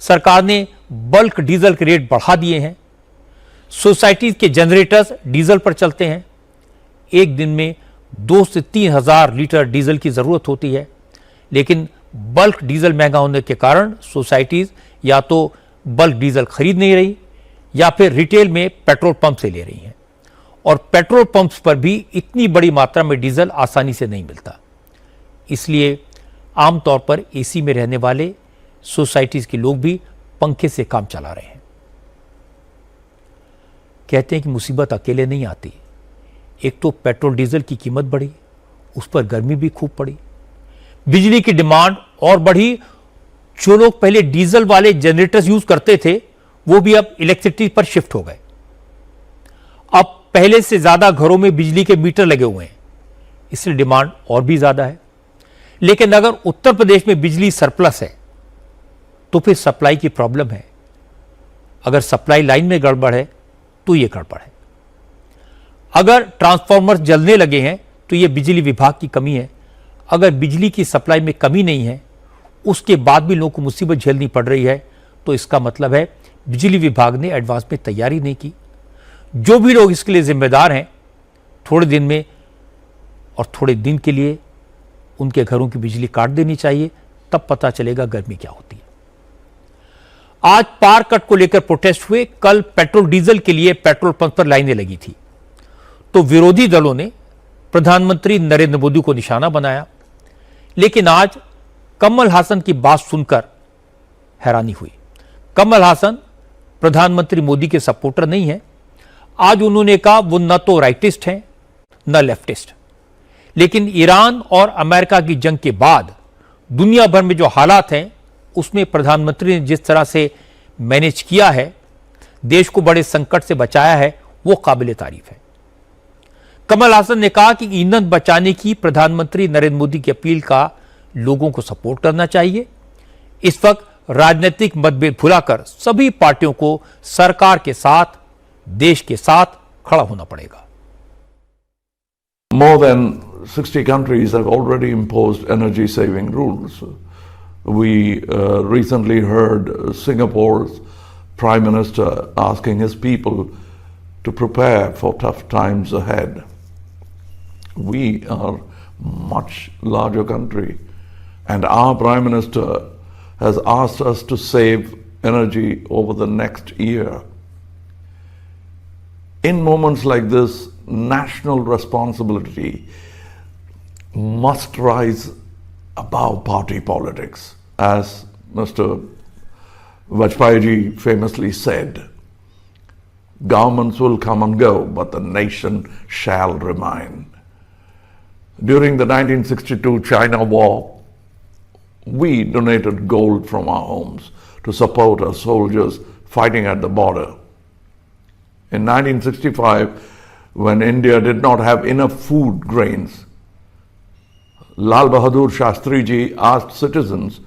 सरकार ने बल्क डीजल के रेट बढ़ा दिए हैं। सोसाइटीज के जनरेटर्स डीजल पर चलते हैं। एक दिन में 2 से 3 हजार लीटर डीजल की जरूरत होती है, लेकिन बल्क डीजल महंगा होने के कारण सोसाइटीज या तो बल्क डीजल खरीद नहीं रही या फिर रिटेल में पेट्रोल पंप से ले रही हैं। और पेट्रोल पंप्स पर भी इतनी बड़ी मात्रा में डीजल आसानी से नहीं मिलता। इसलिए आमतौर पर एसी में रहने वाले सोसाइटीज के लोग भी पंखे से काम चला रहे हैं। कहते हैं कि मुसीबत अकेले नहीं आती, एक तो पेट्रोल डीजल की कीमत बढ़ी, उस पर गर्मी भी खूब पड़ी, बिजली की डिमांड और बढ़ी। जो लोग पहले डीजल वाले जनरेटर्स यूज करते थे वो भी अब इलेक्ट्रिसिटी पर शिफ्ट हो गए। अब पहले से ज्यादा घरों में बिजली के मीटर लगे हुए हैं, इसलिए डिमांड और भी ज्यादा है। लेकिन अगर उत्तर प्रदेश में बिजली सरप्लस है तो फिर सप्लाई की प्रॉब्लम है। अगर सप्लाई लाइन में गड़बड़ है तो यह गड़बड़ है। अगर ट्रांसफार्मर जलने लगे हैं तो यह बिजली विभाग की कमी है। अगर बिजली की सप्लाई में कमी नहीं है, उसके बाद भी लोगों को मुसीबत झेलनी पड़ रही है, तो इसका मतलब है बिजली विभाग ने एडवांस में तैयारी नहीं की। जो भी लोग इसके लिए जिम्मेदार हैं, थोड़े दिन में और थोड़े दिन के लिए उनके घरों की बिजली काट देनी चाहिए, तब पता चलेगा गर्मी क्या होती है। आज पावर कट को लेकर प्रोटेस्ट हुए। कल पेट्रोल डीजल के लिए पेट्रोल पंप पर लाइनें लगी थी, तो विरोधी दलों ने प्रधानमंत्री नरेंद्र मोदी को निशाना बनाया। लेकिन आज कमल हासन की बात सुनकर हैरानी हुई। कमल हासन प्रधानमंत्री मोदी के सपोर्टर नहीं है। आज उन्होंने कहा वो न तो राइटिस्ट हैं न लेफ्टिस्ट, लेकिन ईरान और अमेरिका की जंग के बाद दुनिया भर में जो हालात हैं उसमें प्रधानमंत्री ने जिस तरह से मैनेज किया है, देश को बड़े संकट से बचाया है, वो काबिल तारीफ है। कमल हासन ने कहा कि ईंधन बचाने की प्रधानमंत्री नरेंद्र मोदी की अपील का लोगों को सपोर्ट करना चाहिए। इस वक्त राजनीतिक मतभेद भुलाकर सभी पार्टियों को सरकार के साथ, देश के साथ खड़ा होना पड़ेगा। More than 60 countries have already imposed energy saving rules. We recently heard Singapore's Prime Minister asking his people to prepare for tough times ahead. We are much larger country, and our Prime Minister has asked us to save energy over the next year. In moments like this, national responsibility must rise above party politics. As Mr. Vajpayee famously said, governments will come and go, but the nation shall remain. During the 1962 China War, we donated gold from our homes to support our soldiers fighting at the border. In 1965, when India did not have enough food grains, Lal Bahadur Shastri ji asked citizens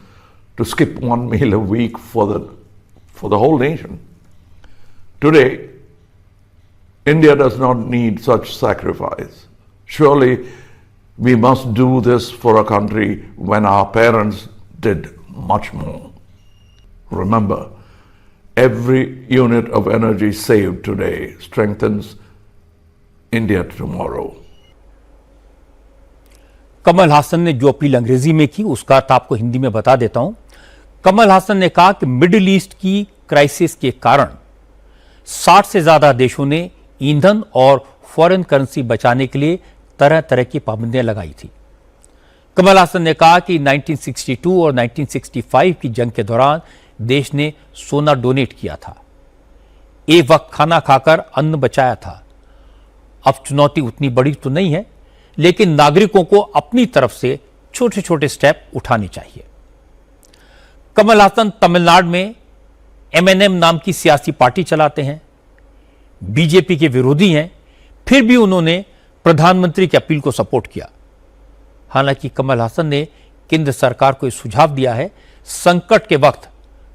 to skip one meal a week for the whole nation. Today, India does not need such sacrifice. Surely, we must do this for a country when our parents did much more. Remember, every unit of energy saved today strengthens India tomorrow. Kamal Haasan ने जो appeal अंग्रेजी में की उसका अर्थ आपको हिंदी में बता देता हूं। कमल हासन ने कहा कि मिडिल ईस्ट की क्राइसिस के कारण 60 से ज्यादा देशों ने ईंधन और फॉरेन करेंसी बचाने के लिए तरह तरह की पाबंदियां लगाई थी। कमल हासन ने कहा कि 1962 और 1965 की जंग के दौरान देश ने सोना डोनेट किया था, एक वक्त खाना खाकर अन्न बचाया था। अब चुनौती उतनी बड़ी तो नहीं है, लेकिन नागरिकों को अपनी तरफ से छोटे छोटे स्टेप उठाने चाहिए। कमल हासन तमिलनाडु में एमएनएम नाम की सियासी पार्टी चलाते हैं, बीजेपी के विरोधी हैं, फिर भी उन्होंने प्रधानमंत्री की अपील को सपोर्ट किया। हालांकि कमल हासन ने केंद्र सरकार को यह सुझाव दिया है, संकट के वक्त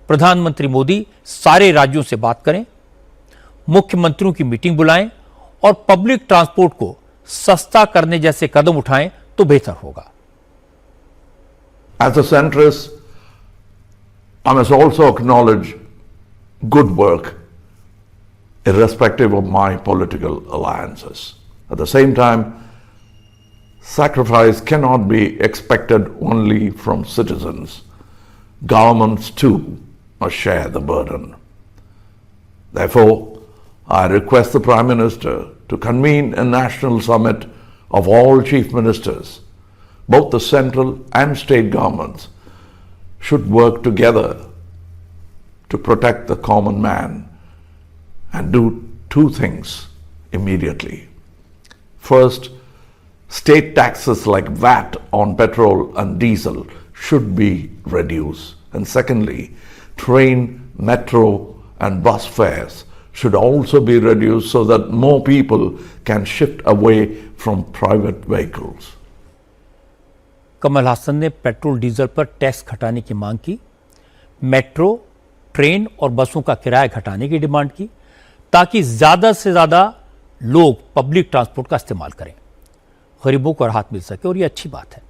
प्रधानमंत्री मोदी सारे राज्यों से बात करें, मुख्यमंत्रियों की मीटिंग बुलाएं और पब्लिक ट्रांसपोर्ट को सस्ता करने जैसे कदम उठाएं तो बेहतर होगा। As a centrist, I must also acknowledge good work irrespective of my political alliances. At the same time, sacrifice cannot be expected only from citizens. Governments too must share the burden. Therefore, I request the Prime Minister to convene a national summit of all chief ministers. Both the central and state governments should work together to protect the common man and do two things immediately. First, state taxes like VAT on petrol and diesel should be reduced. And secondly, train, metro and bus fares should also be reduced so that more people can shift away from private vehicles. Kamal Haasan ने petrol diesel पर tax घटाने की मांग की, metro, train और बसों का किराया घटाने की डिमांड की ताकि ज्यादा से ज्यादा लोग पब्लिक ट्रांसपोर्ट का इस्तेमाल करें, गरीबों को राहत मिल सके। और यह अच्छी बात है।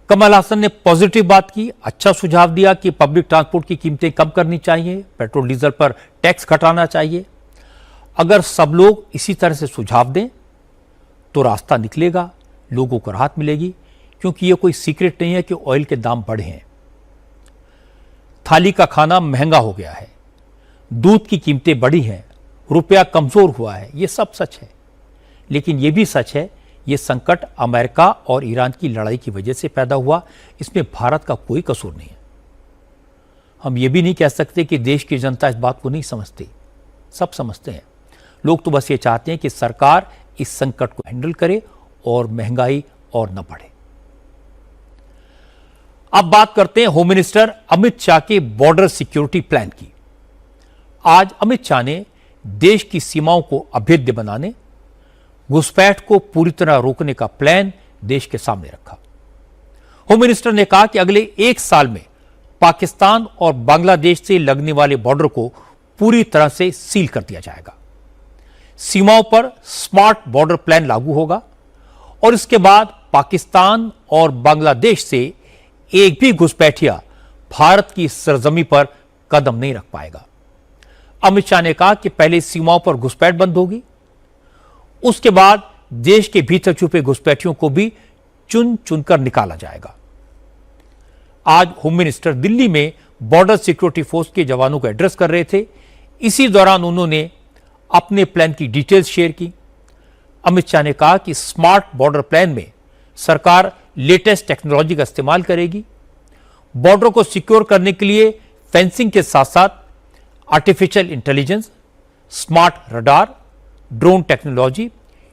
कमल हासन ने पॉजिटिव बात की, अच्छा सुझाव दिया कि पब्लिक ट्रांसपोर्ट की कीमतें कम करनी चाहिए, पेट्रोल डीजल पर टैक्स घटाना चाहिए। अगर सब लोग इसी तरह से सुझाव दें तो रास्ता निकलेगा, लोगों को राहत मिलेगी, क्योंकि यह कोई सीक्रेट नहीं है कि ऑयल के दाम बढ़े हैं। थाली का खाना महंगा हो गया है, दूध की कीमतें बढ़ी हैं, रुपया कमजोर हुआ है, यह सब सच है। लेकिन यह भी सच है यह संकट अमेरिका और ईरान की लड़ाई की वजह से पैदा हुआ, इसमें भारत का कोई कसूर नहीं है। हम ये भी नहीं कह सकते कि देश की जनता इस बात को नहीं समझती, सब समझते हैं। लोग तो बस ये चाहते हैं कि सरकार इस संकट को हैंडल करे और महंगाई और न बढ़े। अब बात करते हैं होम मिनिस्टर अमित शाह के बॉर्डर सिक्योरिटी प्लान की। आज अमित शाह ने देश की सीमाओं को अभेद्य बनाने, घुसपैठ को पूरी तरह रोकने का प्लान देश के सामने रखा। होम मिनिस्टर ने कहा कि अगले 1 साल में पाकिस्तान और बांग्लादेश से लगने वाले बॉर्डर को पूरी तरह से सील कर दिया जाएगा। सीमाओं पर स्मार्ट बॉर्डर प्लान लागू होगा और इसके बाद पाकिस्तान और बांग्लादेश से एक भी घुसपैठिया भारत की सरजमी पर कदम नहीं रख पाएगा। अमित शाह ने कहा कि पहले सीमाओं पर घुसपैठ बंद होगी, उसके बाद देश के भीतर छुपे घुसपैठियों को भी चुन चुनकर निकाला जाएगा। आज होम मिनिस्टर दिल्ली में बॉर्डर सिक्योरिटी फोर्स के जवानों को एड्रेस कर रहे थे। इसी दौरान उन्होंने अपने प्लान की डिटेल्स शेयर की। अमित शाह ने कहा कि स्मार्ट बॉर्डर प्लान में सरकार लेटेस्ट टेक्नोलॉजी का इस्तेमाल करेगी। बॉर्डर को सिक्योर करने के लिए फेंसिंग के साथ साथ artificial intelligence, smart radar, drone technology,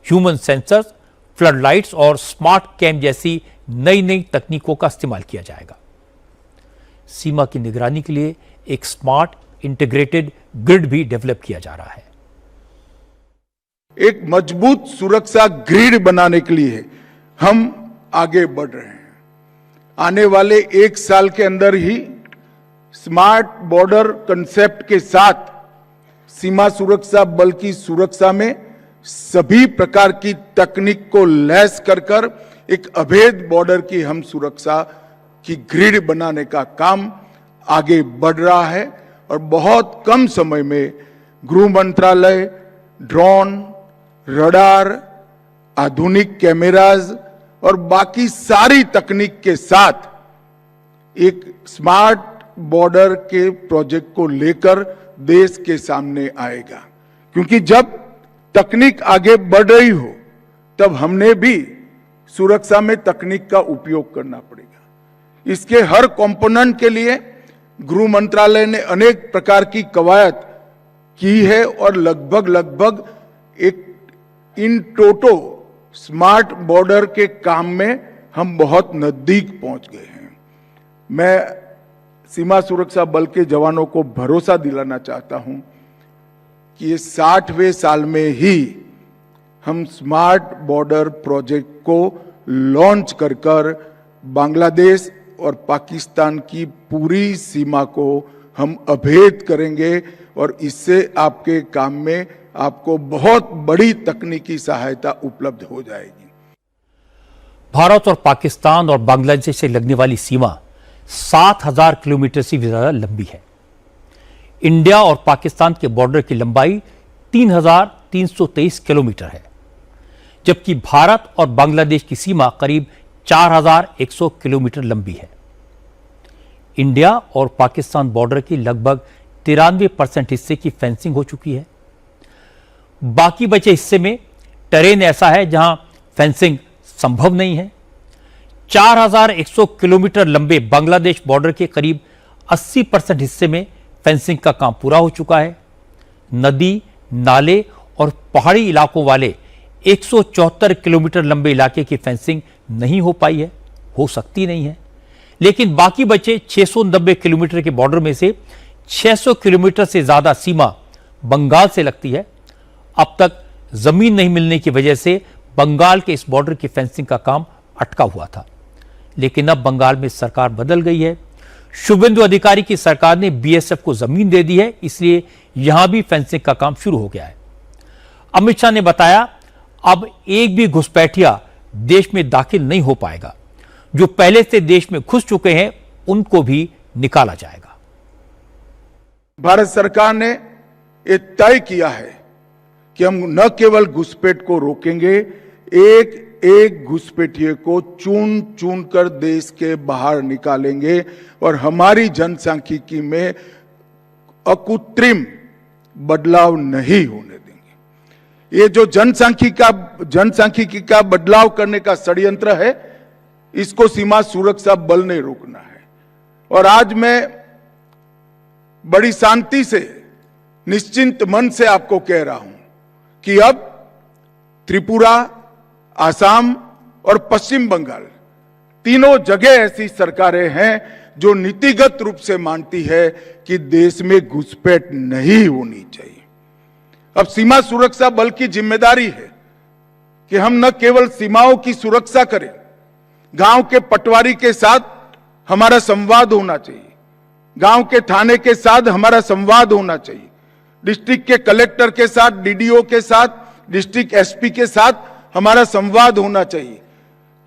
human sensors, flood lights और स्मार्ट कैम जैसी नई नई तकनीकों का इस्तेमाल किया जाएगा। सीमा की निगरानी के लिए एक स्मार्ट इंटीग्रेटेड ग्रिड भी डेवलप किया जा रहा है। एक मजबूत सुरक्षा ग्रिड बनाने के लिए हम आगे बढ़ रहे हैं। आने वाले 1 साल के अंदर ही स्मार्ट बॉर्डर कंसेप्ट के साथ सीमा सुरक्षा बल की सुरक्षा में सभी प्रकार की तकनीक को लैस कर एक अभेद बॉर्डर की हम सुरक्षा की ग्रिड बनाने का काम आगे बढ़ रहा है और बहुत कम समय में गृह मंत्रालय ड्रोन, रडार, आधुनिक कैमराज और बाकी सारी तकनीक के साथ एक स्मार्ट बॉर्डर के प्रोजेक्ट को लेकर देश के सामने आएगा। क्योंकि जब तकनीक आगे बढ़ रही हो तब हमने भी सुरक्षा में तकनीक का उपयोग करना पड़ेगा। इसके हर कंपोनेंट के लिए गृह मंत्रालय ने अनेक प्रकार की कवायद की है और लगभग एक इन टोटो स्मार्ट बॉर्डर के काम में हम बहुत नजदीक पहुंच गए हैं। मैं सीमा सुरक्षा बल के जवानों को भरोसा दिलाना चाहता हूं कि ये 60वें साल में ही हम स्मार्ट बॉर्डर प्रोजेक्ट को लॉन्च कर बांग्लादेश और पाकिस्तान की पूरी सीमा को हम अभेद करेंगे और इससे आपके काम में आपको बहुत बड़ी तकनीकी सहायता उपलब्ध हो जाएगी। भारत और पाकिस्तान और बांग्लादेश से लगने वाली सीमा 7000 किलोमीटर से भी ज्यादा लंबी है। इंडिया और पाकिस्तान के बॉर्डर की लंबाई 3323 किलोमीटर है, जबकि भारत और बांग्लादेश की सीमा करीब 4100 किलोमीटर लंबी है। इंडिया और पाकिस्तान बॉर्डर की लगभग 93% हिस्से की फेंसिंग हो चुकी है। बाकी बचे हिस्से में टेरेन ऐसा है जहां फेंसिंग संभव नहीं है। 4100 किलोमीटर लंबे बांग्लादेश बॉर्डर के करीब 80% हिस्से में फेंसिंग का काम पूरा हो चुका है। नदी, नाले और पहाड़ी इलाकों वाले 174 किलोमीटर लंबे इलाके की फेंसिंग नहीं हो पाई है, हो सकती नहीं है, लेकिन बाकी बचे 690 किलोमीटर के बॉर्डर में से 600 किलोमीटर से ज्यादा सीमा बंगाल से लगती है। अब तक जमीन नहीं मिलने की वजह से बंगाल के इस बॉर्डर की फेंसिंग का काम अटका हुआ था, लेकिन अब बंगाल में सरकार बदल गई है। शुभेंदु अधिकारी की सरकार ने बीएसएफ को जमीन दे दी है, इसलिए यहां भी फेंसिंग का काम शुरू हो गया है। अमित शाह ने बताया अब एक भी घुसपैठिया देश में दाखिल नहीं हो पाएगा, जो पहले से देश में घुस चुके हैं उनको भी निकाला जाएगा। भारत सरकार ने ये तय किया है कि हम न केवल घुसपैठ को रोकेंगे, एक एक घुसपैठिए को चुन चुन कर देश के बाहर निकालेंगे और हमारी जनसांख्यिकी में अकृत्रिम बदलाव नहीं होने देंगे। ये जो जनसांख्यिकी का बदलाव करने का षड्यंत्र है, इसको सीमा सुरक्षा बल ने रोकना है। और आज मैं बड़ी शांति से, निश्चिंत मन से आपको कह रहा हूं कि अब त्रिपुरा, आसाम और पश्चिम बंगाल तीनों जगह ऐसी सरकारें हैं जो नीतिगत रूप से मानती है कि देश में घुसपैठ नहीं होनी चाहिए। अब सीमा सुरक्षा बल की जिम्मेदारी है कि हम न केवल सीमाओं की सुरक्षा करें, गांव के पटवारी के साथ हमारा संवाद होना चाहिए, गांव के थाने के साथ हमारा संवाद होना चाहिए, डिस्ट्रिक्ट के कलेक्टर के साथ, डीडीओ के साथ, डिस्ट्रिक्ट एसपी के साथ हमारा संवाद होना चाहिए।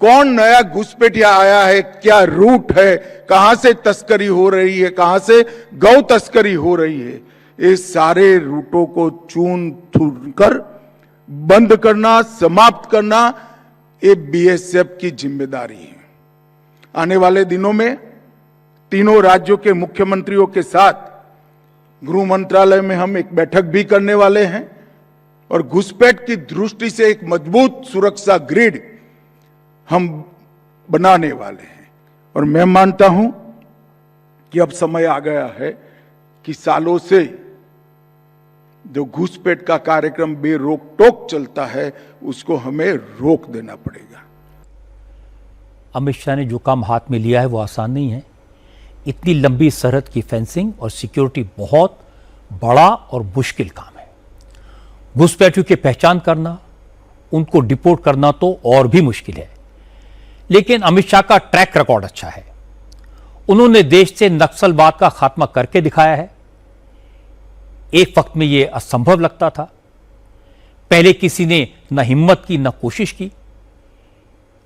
कौन नया घुसपैठिया आया है, क्या रूट है, कहां से तस्करी हो रही है, कहां से गौ तस्करी हो रही है, ये सारे रूटों को चून चून कर बंद करना, समाप्त करना, ये बीएसएफ की जिम्मेदारी है। आने वाले दिनों में तीनों राज्यों के मुख्यमंत्रियों के साथ गृह मंत्रालय में हम एक बैठक भी करने वाले हैं और घुसपैठ की दृष्टि से एक मजबूत सुरक्षा ग्रिड हम बनाने वाले हैं। और मैं मानता हूं कि अब समय आ गया है कि सालों से जो घुसपैठ का कार्यक्रम बेरोक टोक चलता है, उसको हमें रोक देना पड़ेगा। अमित शाह ने जो काम हाथ में लिया है वो आसान नहीं है। इतनी लंबी सरहद की फेंसिंग और सिक्योरिटी बहुत बड़ा और मुश्किल काम है। घुसपैठियों की पहचान करना, उनको डिपोर्ट करना तो और भी मुश्किल है, लेकिन अमित शाह का ट्रैक रिकॉर्ड अच्छा है। उन्होंने देश से नक्सलवाद का खात्मा करके दिखाया है। एक वक्त में यह असंभव लगता था, पहले किसी ने न हिम्मत की न कोशिश की।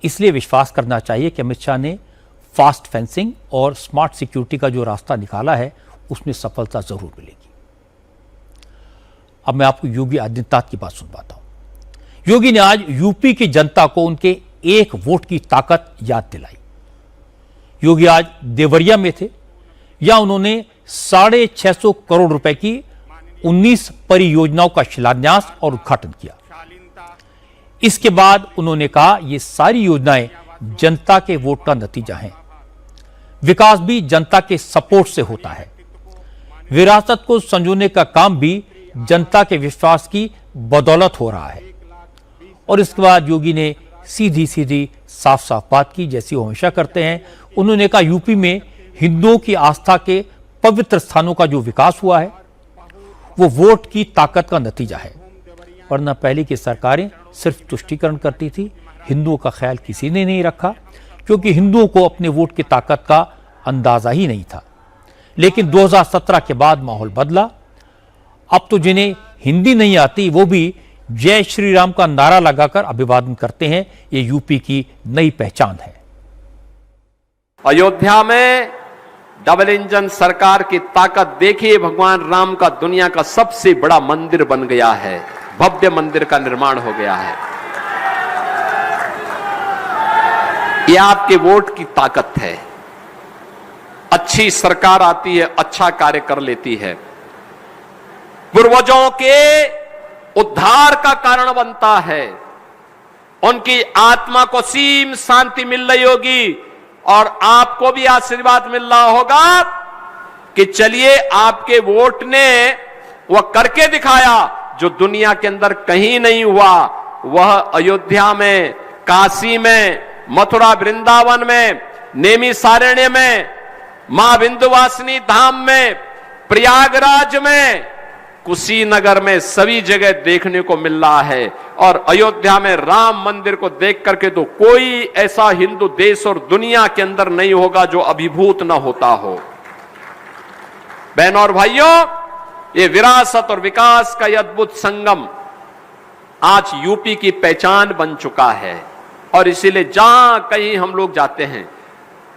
इसलिए विश्वास करना चाहिए कि अमित शाह ने फास्ट फेंसिंग और स्मार्ट सिक्योरिटी का जो रास्ता निकाला है उसमें सफलता जरूर मिलेगी। अब मैं आपको योगी आदित्यनाथ की बात सुनवाता हूं। योगी ने आज यूपी की जनता को उनके एक वोट की ताकत याद दिलाई। योगी आज देवरिया में थे, या उन्होंने 650 करोड़ रुपए की 19 परियोजनाओं का शिलान्यास और उद्घाटन किया। इसके बाद उन्होंने कहा ये सारी योजनाएं जनता के वोट का नतीजा हैं। विकास भी जनता के सपोर्ट से होता है। विरासत को संजोने का काम भी जनता के विश्वास की बदौलत हो रहा है। और इसके बाद योगी ने सीधी सीधी साफ साफ बात की, जैसी वो हमेशा करते हैं। उन्होंने कहा यूपी में हिंदुओं की आस्था के पवित्र स्थानों का जो विकास हुआ है वो वोट की ताकत का नतीजा है, वरना पहले की सरकारें सिर्फ तुष्टीकरण करती थी, हिंदुओं का ख्याल किसी ने नहीं रखा, क्योंकि हिंदुओं को अपने वोट की ताकत का अंदाजा ही नहीं था। लेकिन 2017 के बाद माहौल बदला। अब तो जिन्हें हिंदी नहीं आती वो भी जय श्री राम का नारा लगाकर अभिवादन करते हैं। ये यूपी की नई पहचान है। अयोध्या में डबल इंजन सरकार की ताकत देखिए, भगवान राम का दुनिया का सबसे बड़ा मंदिर बन गया है, भव्य मंदिर का निर्माण हो गया है। यह आपके वोट की ताकत है। अच्छी सरकार आती है, अच्छा कार्य कर लेती है, पूर्वजों के उद्धार का कारण बनता है, उनकी आत्मा को सीम शांति मिल रही होगी और आपको भी आशीर्वाद मिल रहा होगा कि चलिए आपके वोट ने वह करके दिखाया जो दुनिया के अंदर कहीं नहीं हुआ। वह अयोध्या में, काशी में, मथुरा वृंदावन में, नेमी सारण्य में, मां विंध्यवासिनी धाम में, प्रयागराज में, कुशीनगर में, सभी जगह देखने को मिल रहा है। और अयोध्या में राम मंदिर को देख करके तो कोई ऐसा हिंदू देश और दुनिया के अंदर नहीं होगा जो अभिभूत न होता हो। बहनों और भाइयों, ये विरासत और विकास का यह अद्भुत संगम आज यूपी की पहचान बन चुका है। और इसीलिए जहां कहीं हम लोग जाते हैं,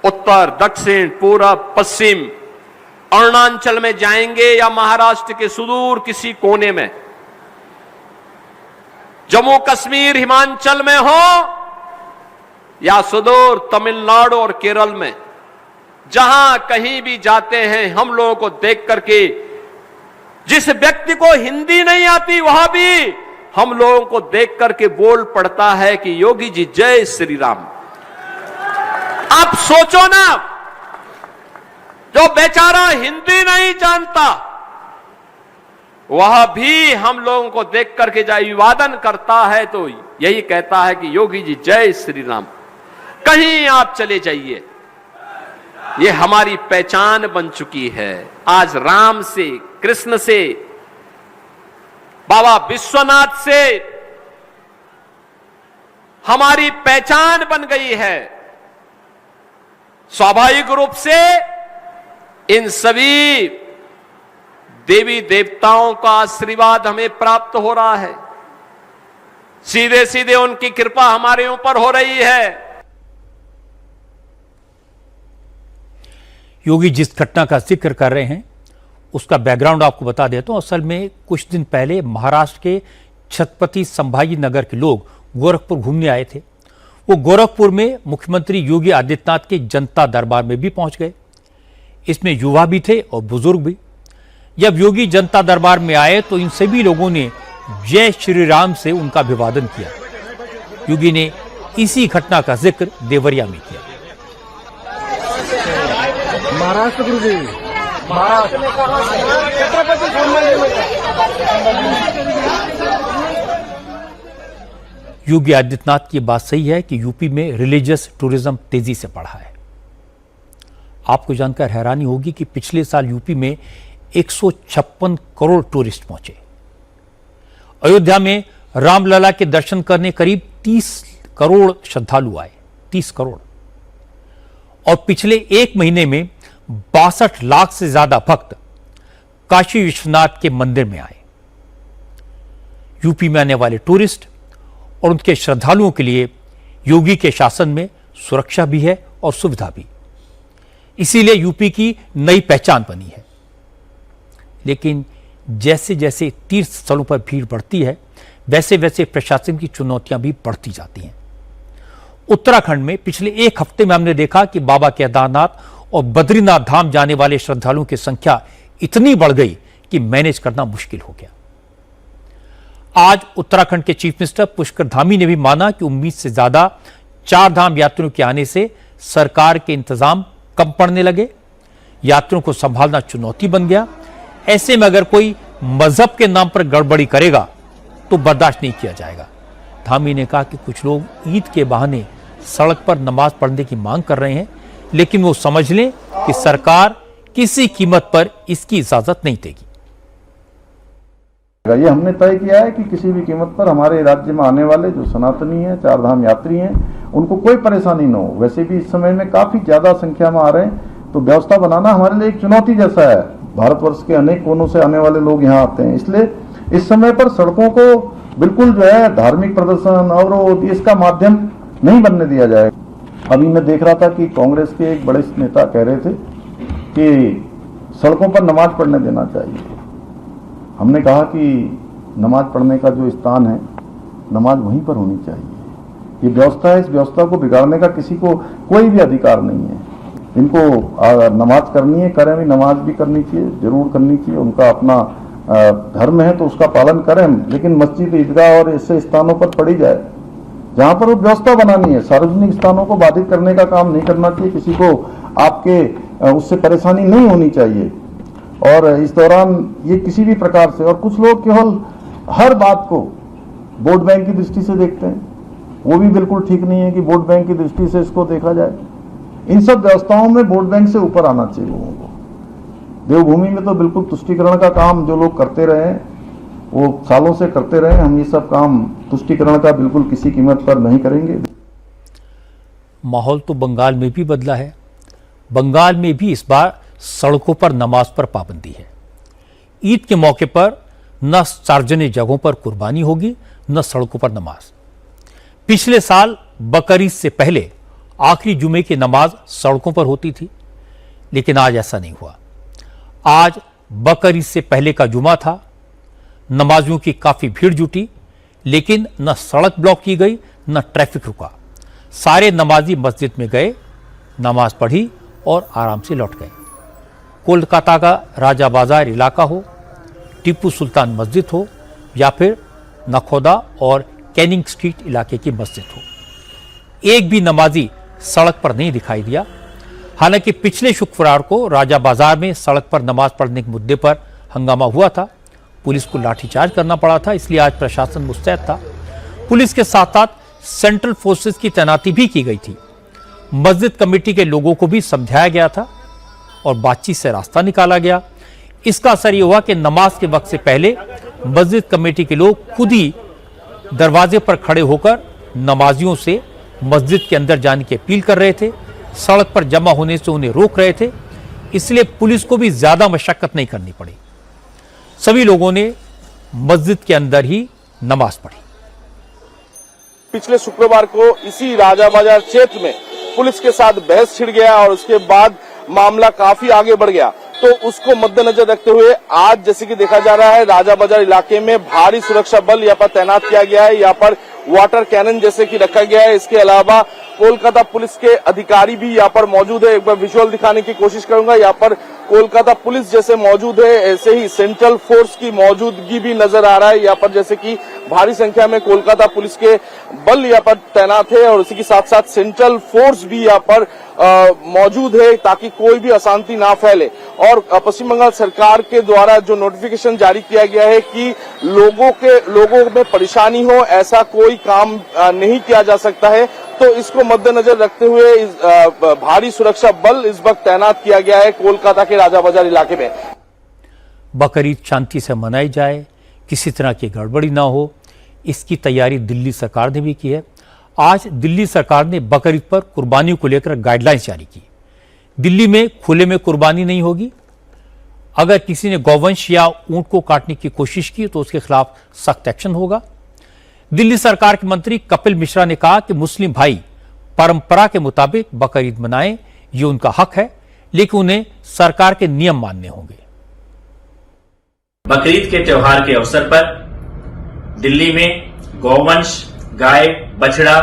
उत्तर, दक्षिण, पूरब, पश्चिम, अरुणाचल में जाएंगे या महाराष्ट्र के सुदूर किसी कोने में, जम्मू कश्मीर हिमाचल में हो या सुदूर तमिलनाडु और केरल में, जहां कहीं भी जाते हैं, हम लोगों को देख करके जिस व्यक्ति को हिंदी नहीं आती वह भी हम लोगों को देख करके बोल पड़ता है कि योगी जी जय श्री राम। आप सोचो ना, जो बेचारा हिंदी नहीं जानता वह भी हम लोगों को देख करके जब अभिवादन करता है तो यही कहता है कि योगी जी जय श्री राम। कहीं आप चले जाइए, ये हमारी पहचान बन चुकी है। आज राम से, कृष्ण से, बाबा विश्वनाथ से हमारी पहचान बन गई है। स्वाभाविक रूप से इन सभी देवी देवताओं का आशीर्वाद हमें प्राप्त हो रहा है, सीधे सीधे उनकी कृपा हमारे ऊपर हो रही है। योगी जिस घटना का जिक्र कर रहे हैं उसका बैकग्राउंड आपको बता देता हूं। असल में कुछ दिन पहले महाराष्ट्र के छत्रपति संभाजी नगर के लोग गोरखपुर घूमने आए थे। वो गोरखपुर में मुख्यमंत्री योगी आदित्यनाथ के जनता दरबार में भी पहुंच गए। इसमें युवा भी थे और बुजुर्ग भी। जब योगी जनता दरबार में आए तो इन सभी लोगों ने जय श्री राम से उनका अभिवादन किया। योगी ने इसी घटना का जिक्र देवरिया में किया। महाराष्ट्र गुरु जी, योगी आदित्यनाथ की बात सही है कि यूपी में रिलीजियस टूरिज्म तेजी से बढ़ा है। आपको जानकर हैरानी होगी कि पिछले साल यूपी में 156 करोड़ टूरिस्ट पहुंचे। अयोध्या में रामलला के दर्शन करने करीब 30 करोड़ श्रद्धालु आए, 30 करोड़। और पिछले एक महीने में 62 लाख से ज्यादा भक्त काशी विश्वनाथ के मंदिर में आए। यूपी में आने वाले टूरिस्ट और उनके श्रद्धालुओं के लिए योगी के शासन में सुरक्षा भी है और सुविधा भी, इसीलिए यूपी की नई पहचान बनी है। लेकिन जैसे जैसे तीर्थ स्थलों पर भीड़ बढ़ती है वैसे वैसे प्रशासन की चुनौतियां भी बढ़ती जाती हैं। उत्तराखंड में पिछले एक हफ्ते में हमने देखा कि बाबा केदारनाथ और बद्रीनाथ धाम जाने वाले श्रद्धालुओं की संख्या इतनी बढ़ गई कि मैनेज करना मुश्किल हो गया। आज उत्तराखंड के चीफ मिनिस्टर पुष्कर धामी ने भी माना कि उम्मीद से ज्यादा 4 धाम यात्रियों के आने से सरकार के इंतजाम कम पड़ने लगे, यात्रियों को संभालना चुनौती बन गया। ऐसे में अगर कोई मजहब के नाम पर गड़बड़ी करेगा तो बर्दाश्त नहीं किया जाएगा। धामी ने कहा कि कुछ लोग ईद के बहाने सड़क पर नमाज पढ़ने की मांग कर रहे हैं, लेकिन वो समझ लें कि सरकार किसी कीमत पर इसकी इजाजत नहीं देगी। ये हमने तय किया है कि किसी भी कीमत पर हमारे राज्य में आने वाले जो सनातनी हैं, 4 धाम यात्री हैं, उनको कोई परेशानी न हो। वैसे भी इस समय में काफी ज्यादा संख्या में आ रहे हैं, तो व्यवस्था बनाना हमारे लिए एक चुनौती जैसा है। भारतवर्ष के अनेक कोनों से आने वाले लोग यहाँ आते हैं, इसलिए इस समय पर सड़कों को बिल्कुल जो है धार्मिक प्रदर्शन और इसका माध्यम नहीं बनने दिया जाएगा। अभी मैं देख रहा था कि कांग्रेस के एक बड़े नेता कह रहे थे कि सड़कों पर नमाज पढ़ने देना चाहिए। हमने कहा कि नमाज पढ़ने का जो स्थान है, नमाज वहीं पर होनी चाहिए। ये व्यवस्था है, इस व्यवस्था को बिगाड़ने का किसी को कोई भी अधिकार नहीं है। इनको नमाज करनी है, करें भी, नमाज भी करनी चाहिए, जरूर करनी चाहिए। उनका अपना धर्म है तो उसका पालन करें, लेकिन मस्जिद, ईदगाह और ऐसे स्थानों पर पढ़ी जाए जहां पर वो व्यवस्था बनानी है। सार्वजनिक स्थानों को बाधित करने का काम नहीं करना चाहिए, किसी को आपके उससे परेशानी नहीं होनी चाहिए। और इस दौरान ये किसी भी प्रकार से, और कुछ लोग केवल हर बात को वोट बैंक की दृष्टि से देखते हैं, वो भी बिल्कुल ठीक नहीं है कि वोट बैंक की दृष्टि से इसको देखा जाए। इन सब व्यवस्थाओं में वोट बैंक से ऊपर आना चाहिए लोगों को। देवभूमि में तो बिल्कुल तुष्टीकरण का काम जो लोग करते रहे हैं, वो सालों से करते रहे। हम ये सब काम तुष्टीकरण का बिल्कुल किसी कीमत पर नहीं करेंगे। माहौल तो बंगाल में भी बदला है। बंगाल में भी इस बार सड़कों पर नमाज पर पाबंदी है। ईद के मौके पर न सार्वजनिक जगहों पर कुर्बानी होगी, न सड़कों पर नमाज। पिछले साल बकरीद से पहले आखिरी जुमे की नमाज सड़कों पर होती थी, लेकिन आज ऐसा नहीं हुआ। आज बकरीद से पहले का जुमा था, नमाजियों की काफी भीड़ जुटी, लेकिन न सड़क ब्लॉक की गई, न ट्रैफिक रुका। सारे नमाजी मस्जिद में गए, नमाज पढ़ी और आराम से लौट गए। कोलकाता का राजा बाजार इलाका हो, टीपू सुल्तान मस्जिद हो या फिर नखोदा और कैनिंग स्ट्रीट इलाके की मस्जिद हो, एक भी नमाजी सड़क पर नहीं दिखाई दिया। हालांकि पिछले शुक्रवार को राजा बाजार में सड़क पर नमाज पढ़ने के मुद्दे पर हंगामा हुआ था। पुलिस को लाठीचार्ज करना पड़ा था, इसलिए आज प्रशासन मुस्तैद था। पुलिस के साथ साथ सेंट्रल फोर्सेस की तैनाती भी की गई थी। मस्जिद कमेटी के लोगों को भी समझाया गया था और बातचीत से रास्ता निकाला गया। इसका असर यह हुआ कि नमाज के वक्त से पहले मस्जिद कमेटी के लोग खुद ही दरवाजे पर खड़े होकर नमाजियों से मस्जिद के अंदर जाने की अपील कर रहे थे, सड़क पर जमा होने से उन्हें रोक रहे थे। इसलिए पुलिस को भी ज्यादा मशक्कत नहीं करनी पड़ी। सभी लोगों ने मस्जिद के अंदर ही नमाज पढ़ी। पिछले शुक्रवार को इसी राजा बाजार क्षेत्र में पुलिस के साथ बहस छिड़ गया और उसके बाद मामला काफी आगे बढ़ गया। तो उसको मद्देनजर रखते हुए आज जैसे कि देखा जा रहा है, राजा बाजार इलाके में भारी सुरक्षा बल यहाँ पर तैनात किया गया है। यहाँ पर वाटर कैनन जैसे कि रखा गया है। इसके अलावा कोलकाता पुलिस के अधिकारी भी यहाँ पर मौजूद है। एक बार विजुअल दिखाने की कोशिश करूंगा। यहाँ पर कोलकाता पुलिस जैसे मौजूद है, ऐसे ही सेंट्रल फोर्स की मौजूदगी भी नजर आ रहा है। यहाँ पर जैसे कि भारी संख्या में कोलकाता पुलिस के बल यहाँ पर तैनात है और इसी के साथ साथ सेंट्रल फोर्स भी यहाँ पर मौजूद है ताकि कोई भी अशांति ना फैले। और पश्चिम बंगाल सरकार के द्वारा जो नोटिफिकेशन जारी किया गया है कि लोगों में परेशानी हो ऐसा कोई काम नहीं किया जा सकता है, तो इसको मद्देनजर रखते हुए भारी सुरक्षा बल इस वक्त तैनात किया गया है कोलकाता के राजा बाजार इलाके में। बकरीद शांति से मनाई जाए, किसी तरह की गड़बड़ी ना हो, इसकी तैयारी दिल्ली सरकार ने भी की है। आज दिल्ली सरकार ने बकरीद पर कुर्बानी को लेकर गाइडलाइंस जारी की। दिल्ली में खुले में कुर्बानी नहीं होगी। अगर किसी ने गौवंश या ऊंट को काटने की कोशिश की तो उसके खिलाफ सख्त एक्शन होगा। दिल्ली सरकार के मंत्री कपिल मिश्रा ने कहा कि मुस्लिम भाई परंपरा के मुताबिक बकरीद मनाएं, ये उनका हक है, लेकिन उन्हें सरकार के नियम मानने होंगे। बकरीद के त्योहार के अवसर पर दिल्ली में गौवंश, गाय, बछड़ा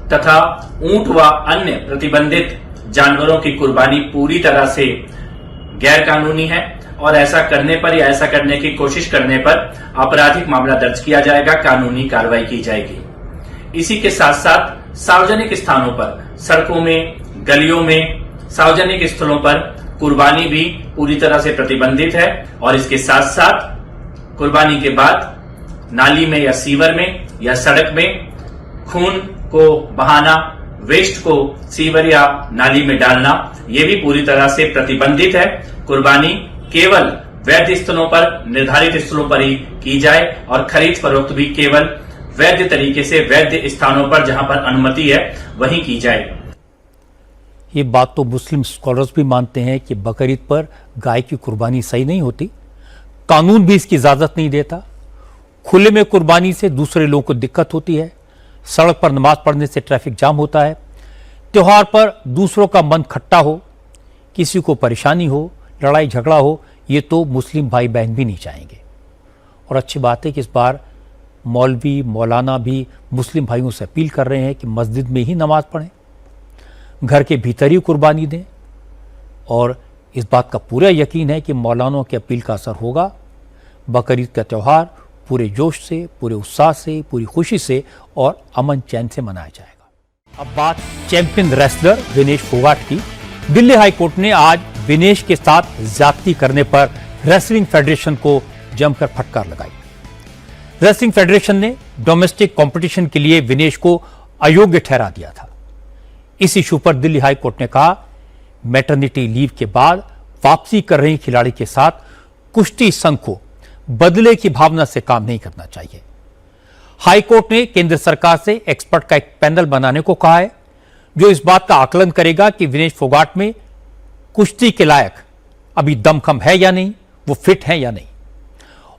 तथा ऊंट व अन्य प्रतिबंधित जानवरों की कुर्बानी पूरी तरह से गैर कानूनी है और ऐसा करने पर या ऐसा करने की कोशिश करने पर आपराधिक मामला दर्ज किया जाएगा, कानूनी कार्रवाई की जाएगी। इसी के साथ साथ सार्वजनिक स्थानों पर, सड़कों में, गलियों में, सार्वजनिक स्थलों पर कुर्बानी भी पूरी तरह से प्रतिबंधित है और इसके साथ साथ कुर्बानी के बाद नाली में या सीवर में या सड़क में खून को बहाना, वेस्ट को सीवर या नाली में डालना, ये भी पूरी तरह से प्रतिबंधित है। कुर्बानी केवल वैध स्थलों पर, निर्धारित स्थलों पर ही की जाए और खरीद फरोख्त भी केवल वैध तरीके से, वैध स्थानों पर जहां पर अनुमति है वहीं की जाए। ये बात तो मुस्लिम स्कॉलर्स भी मानते हैं कि बकरीद पर गाय की कुर्बानी सही नहीं होती। कानून भी इसकी इजाजत नहीं देता। खुले में कुर्बानी से दूसरे लोगों को दिक्कत होती है। सड़क पर नमाज पढ़ने से ट्रैफिक जाम होता है। त्योहार पर दूसरों का मन खट्टा हो, किसी को परेशानी हो, लड़ाई झगड़ा हो, ये तो मुस्लिम भाई बहन भी नहीं चाहेंगे। और अच्छी बात है कि इस बार मौलवी, मौलाना भी मुस्लिम भाइयों से अपील कर रहे हैं कि मस्जिद में ही नमाज पढ़ें, घर के भीतर ही कुर्बानी दें। और इस बात का पूरा यकीन है कि मौलानों की अपील का असर होगा। बकरीद का त्यौहार पूरे जोश से, पूरे उत्साह से, पूरी खुशी से और अमन चैन से मनाया जाएगा। अब बात चैंपियन रेसलर विनेश फोगाट की। दिल्ली हाई कोर्ट ने आज विनेश के साथ ज्यादती करने पर रेसलिंग फेडरेशन को जमकर फटकार लगाई। रेसलिंग फेडरेशन ने डोमेस्टिक कंपटीशन के लिए विनेश को अयोग्य ठहरा दिया था। इस इशू पर दिल्ली हाई कोर्ट ने कहा, मैटरनिटी लीव के बाद वापसी कर रही खिलाड़ी के साथ कुश्ती संघ को बदले की भावना से काम नहीं करना चाहिए। हाई कोर्ट ने केंद्र सरकार से एक्सपर्ट का एक पैनल बनाने को कहा है, जो इस बात का आकलन करेगा कि विनेश फोगाट में कुश्ती के लायक अभी दमखम है या नहीं, वो फिट है या नहीं।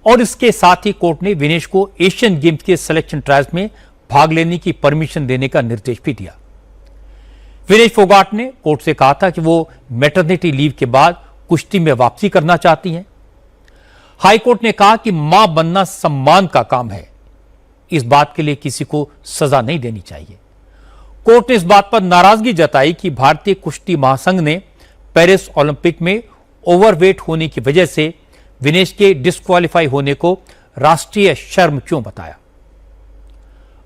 और इसके साथ ही कोर्ट ने विनेश को एशियन गेम्स के सिलेक्शन ट्रायल्स में भाग लेने की परमिशन देने का निर्देश भी दिया। विनेश फोगाट ने कोर्ट से कहा था कि वो मैटरनिटी लीव के बाद कुश्ती में वापसी करना चाहती हैं। हाई कोर्ट ने कहा कि मां बनना सम्मान का काम है, इस बात के लिए किसी को सजा नहीं देनी चाहिए। कोर्ट ने इस बात पर नाराजगी जताई कि भारतीय कुश्ती महासंघ ने पेरिस ओलंपिक में ओवरवेट होने की वजह से विनेश के डिस्क्वालीफाई होने को राष्ट्रीय शर्म क्यों बताया।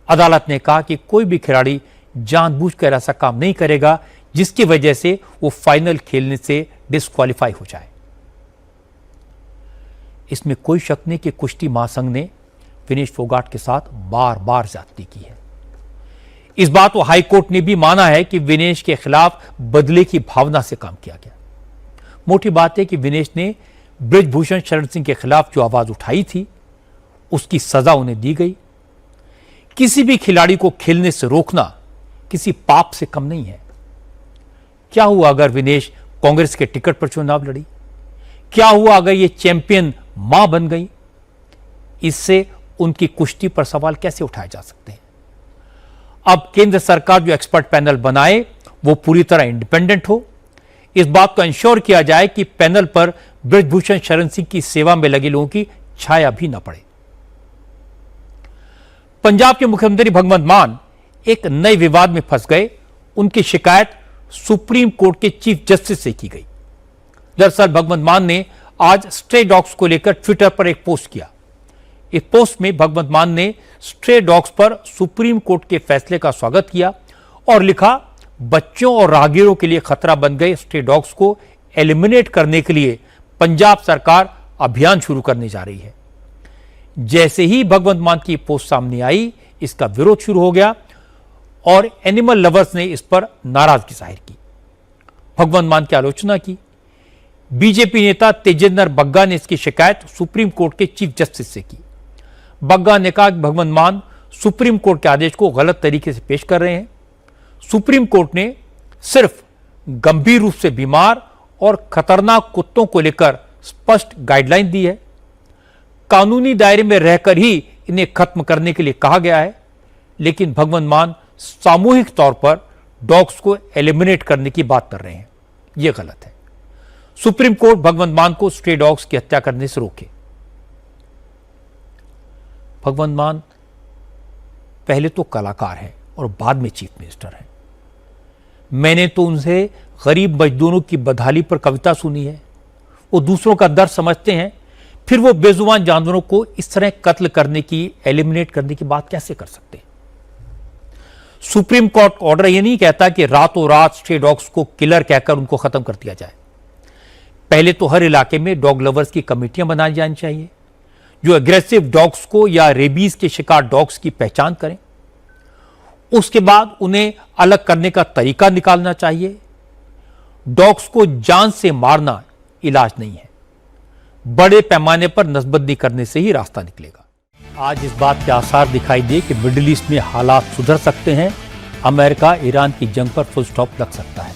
अदालत ने कहा कि कोई भी खिलाड़ी जानबूझकर ऐसा काम नहीं करेगा जिसकी वजह से वो फाइनल खेलने से डिस्क्वालीफाई हो जाए। इसमें कोई शक नहीं कि कुश्ती महासंघ ने विनेश फोगाट के साथ बार बार ज्यादती की है। इस बात को हाई कोर्ट ने भी माना है कि विनेश के खिलाफ बदले की भावना से काम किया गया। मोटी बात है कि विनेश ने ब्रिजभूषण शरण सिंह के खिलाफ जो आवाज उठाई थी, उसकी सजा उन्हें दी गई। किसी भी खिलाड़ी को खेलने से रोकना किसी पाप से कम नहीं है। क्या हुआ अगर विनेश कांग्रेस के टिकट पर चुनाव लड़ी? क्या हुआ अगर ये चैंपियन मां बन गई? इससे उनकी कुश्ती पर सवाल कैसे उठाए जा सकते हैं? अब केंद्र सरकार जो एक्सपर्ट पैनल बनाए वो पूरी तरह इंडिपेंडेंट हो, इस बात को इंश्योर किया जाए कि पैनल पर ब्रिजभूषण शरण सिंह की सेवा में लगे लोगों की छाया भी न पड़े। पंजाब के मुख्यमंत्री भगवंत मान एक नए विवाद में फंस गए। उनकी शिकायत सुप्रीम कोर्ट के चीफ जस्टिस से की गई। दरअसल भगवंत मान ने आज स्ट्रे डॉग्स को लेकर ट्विटर पर एक पोस्ट किया। इस पोस्ट में भगवंत मान ने स्ट्रे डॉग्स पर सुप्रीम कोर्ट के फैसले का स्वागत किया और लिखा, बच्चों और राहगीरों के लिए खतरा बन गए स्ट्रे डॉग्स को एलिमिनेट करने के लिए पंजाब सरकार अभियान शुरू करने जा रही है। जैसे ही भगवंत मान की पोस्ट सामने आई, इसका विरोध शुरू हो गया और एनिमल लवर्स ने इस पर नाराजगी जाहिर की, भगवंत मान की आलोचना की। बीजेपी नेता तेजेंद्र बग्गा ने इसकी शिकायत सुप्रीम कोर्ट के चीफ जस्टिस से की। बग्गा ने कहा कि भगवंत मान सुप्रीम कोर्ट के आदेश को गलत तरीके से पेश कर रहे हैं। सुप्रीम कोर्ट ने सिर्फ गंभीर रूप से बीमार और खतरनाक कुत्तों को लेकर स्पष्ट गाइडलाइन दी है। कानूनी दायरे में रहकर ही इन्हें खत्म करने के लिए कहा गया है, लेकिन भगवंत मान सामूहिक तौर पर डॉग्स को एलिमिनेट करने की बात कर रहे हैं। यह गलत है। सुप्रीम कोर्ट भगवंत मान को स्ट्रे डॉग्स की हत्या करने से रोके। भगवंत मान पहले तो कलाकार हैं और बाद में चीफ मिनिस्टर हैं। मैंने तो उनसे गरीब मजदूरों की बदहाली पर कविता सुनी है। वो दूसरों का दर्द समझते हैं, फिर वो बेजुबान जानवरों को इस तरह कत्ल करने की, एलिमिनेट करने की बात कैसे कर सकते हैं? सुप्रीम कोर्ट ऑर्डर यह नहीं कहता कि रातों रात स्ट्रे डॉग्स को किलर कहकर उनको खत्म कर दिया जाए। पहले तो हर इलाके में डॉग लवर्स की कमेटियां बनाई जानी चाहिए जो एग्रेसिव डॉग्स को या रेबीज के शिकार डॉग्स की पहचान करें। उसके बाद उन्हें अलग करने का तरीका निकालना चाहिए। डॉग्स को जान से मारना इलाज नहीं है। बड़े पैमाने पर नसबंदी करने से ही रास्ता निकलेगा। आज इस बात के आसार दिखाई दिए कि मिडिल ईस्ट में हालात सुधर सकते हैं। अमेरिका ईरान की जंग पर फुल स्टॉप लग सकता है।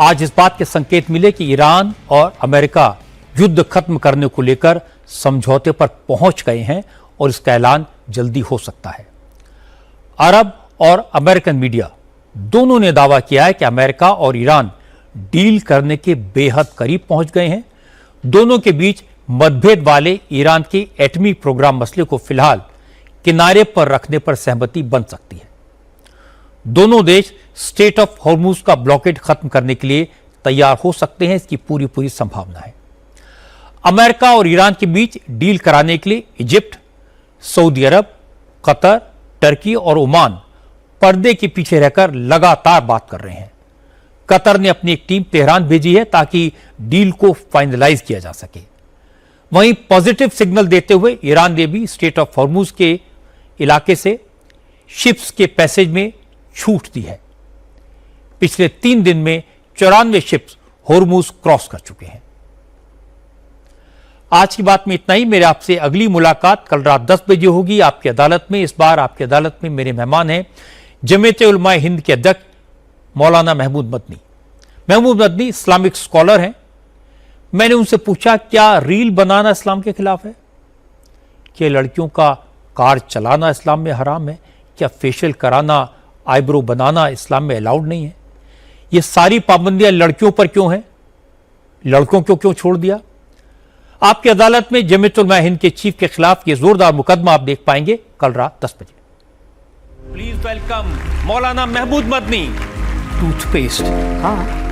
आज इस बात के संकेत मिले कि ईरान और अमेरिका युद्ध खत्म करने को लेकर समझौते पर पहुंच गए हैं और इसका ऐलान जल्दी हो सकता है। अरब और अमेरिकन मीडिया दोनों ने दावा किया है कि अमेरिका और ईरान डील करने के बेहद करीब पहुंच गए हैं। दोनों के बीच मतभेद वाले ईरान के एटमी प्रोग्राम मसले को फिलहाल किनारे पर रखने पर सहमति बन सकती है। दोनों देश स्टेट ऑफ हॉर्मुज का ब्लॉकेड खत्म करने के लिए तैयार हो सकते हैं, इसकी पूरी संभावना है। अमेरिका और ईरान के बीच डील कराने के लिए इजिप्ट, सऊदी अरब, कतर, टर्की और ओमान पर्दे के पीछे रहकर लगातार बात कर रहे हैं। कतर ने अपनी एक टीम तेहरान भेजी है ताकि डील को फाइनलाइज किया जा सके। वहीं पॉजिटिव सिग्नल देते हुए ईरान ने भी स्ट्रेट ऑफ हॉर्मुज के इलाके से शिप्स के पैसेज में छूट दी है। पिछले 3 दिन में 94 शिप्स हॉर्मुज क्रॉस कर चुके हैं। आज की बात में इतना ही। मेरे आपसे अगली मुलाकात कल रात 10 बजे होगी आपकी अदालत में। इस बार आपकी अदालत में मेरे मेहमान हैं जमीयत उलमा हिंद के अध्यक्ष मौलाना महमूद मदनी। महमूद मदनी इस्लामिक स्कॉलर हैं। मैंने उनसे पूछा क्या रील बनाना इस्लाम के खिलाफ है, क्या लड़कियों का कार चलाना इस्लाम में हराम है, क्या फेशियल कराना, आईब्रो बनाना इस्लाम में अलाउड नहीं है, ये सारी पाबंदियां लड़कियों पर क्यों हैं, लड़कों को क्यों छोड़ दिया। आपकी अदालत में जमीयत उलमा हिंद के चीफ के खिलाफ ये जोरदार मुकदमा आप देख पाएंगे कल रात 10 बजे। Please welcome Maulana Mahmood Madani. Toothpaste,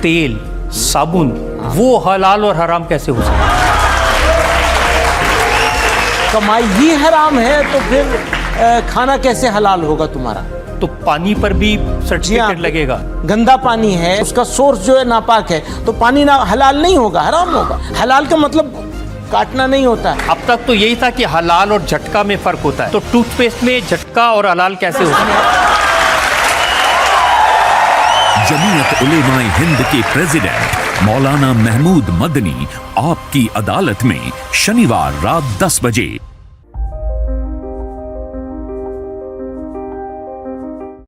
तेल, साबुन, वो हलाल और हराम कैसे हो सकता है? कमाई ही हराम है तो फिर खाना कैसे हलाल होगा तुम्हारा? तो पानी पर भी सर्टिफिकेट लगेगा। गंदा पानी है, उसका सोर्स जो है नापाक है, तो पानी ना हलाल नहीं होगा, हराम होगा। हलाल का मतलब काटना नहीं होता है। अब तक तो यही था कि हलाल और झटका में फर्क होता है, तो टूथपेस्ट में झटका और हलाल कैसे होता है? जमीयत उलेमाए हिंद के प्रेसिडेंट मौलाना महमूद मदनी आपकी अदालत में शनिवार रात 10 बजे।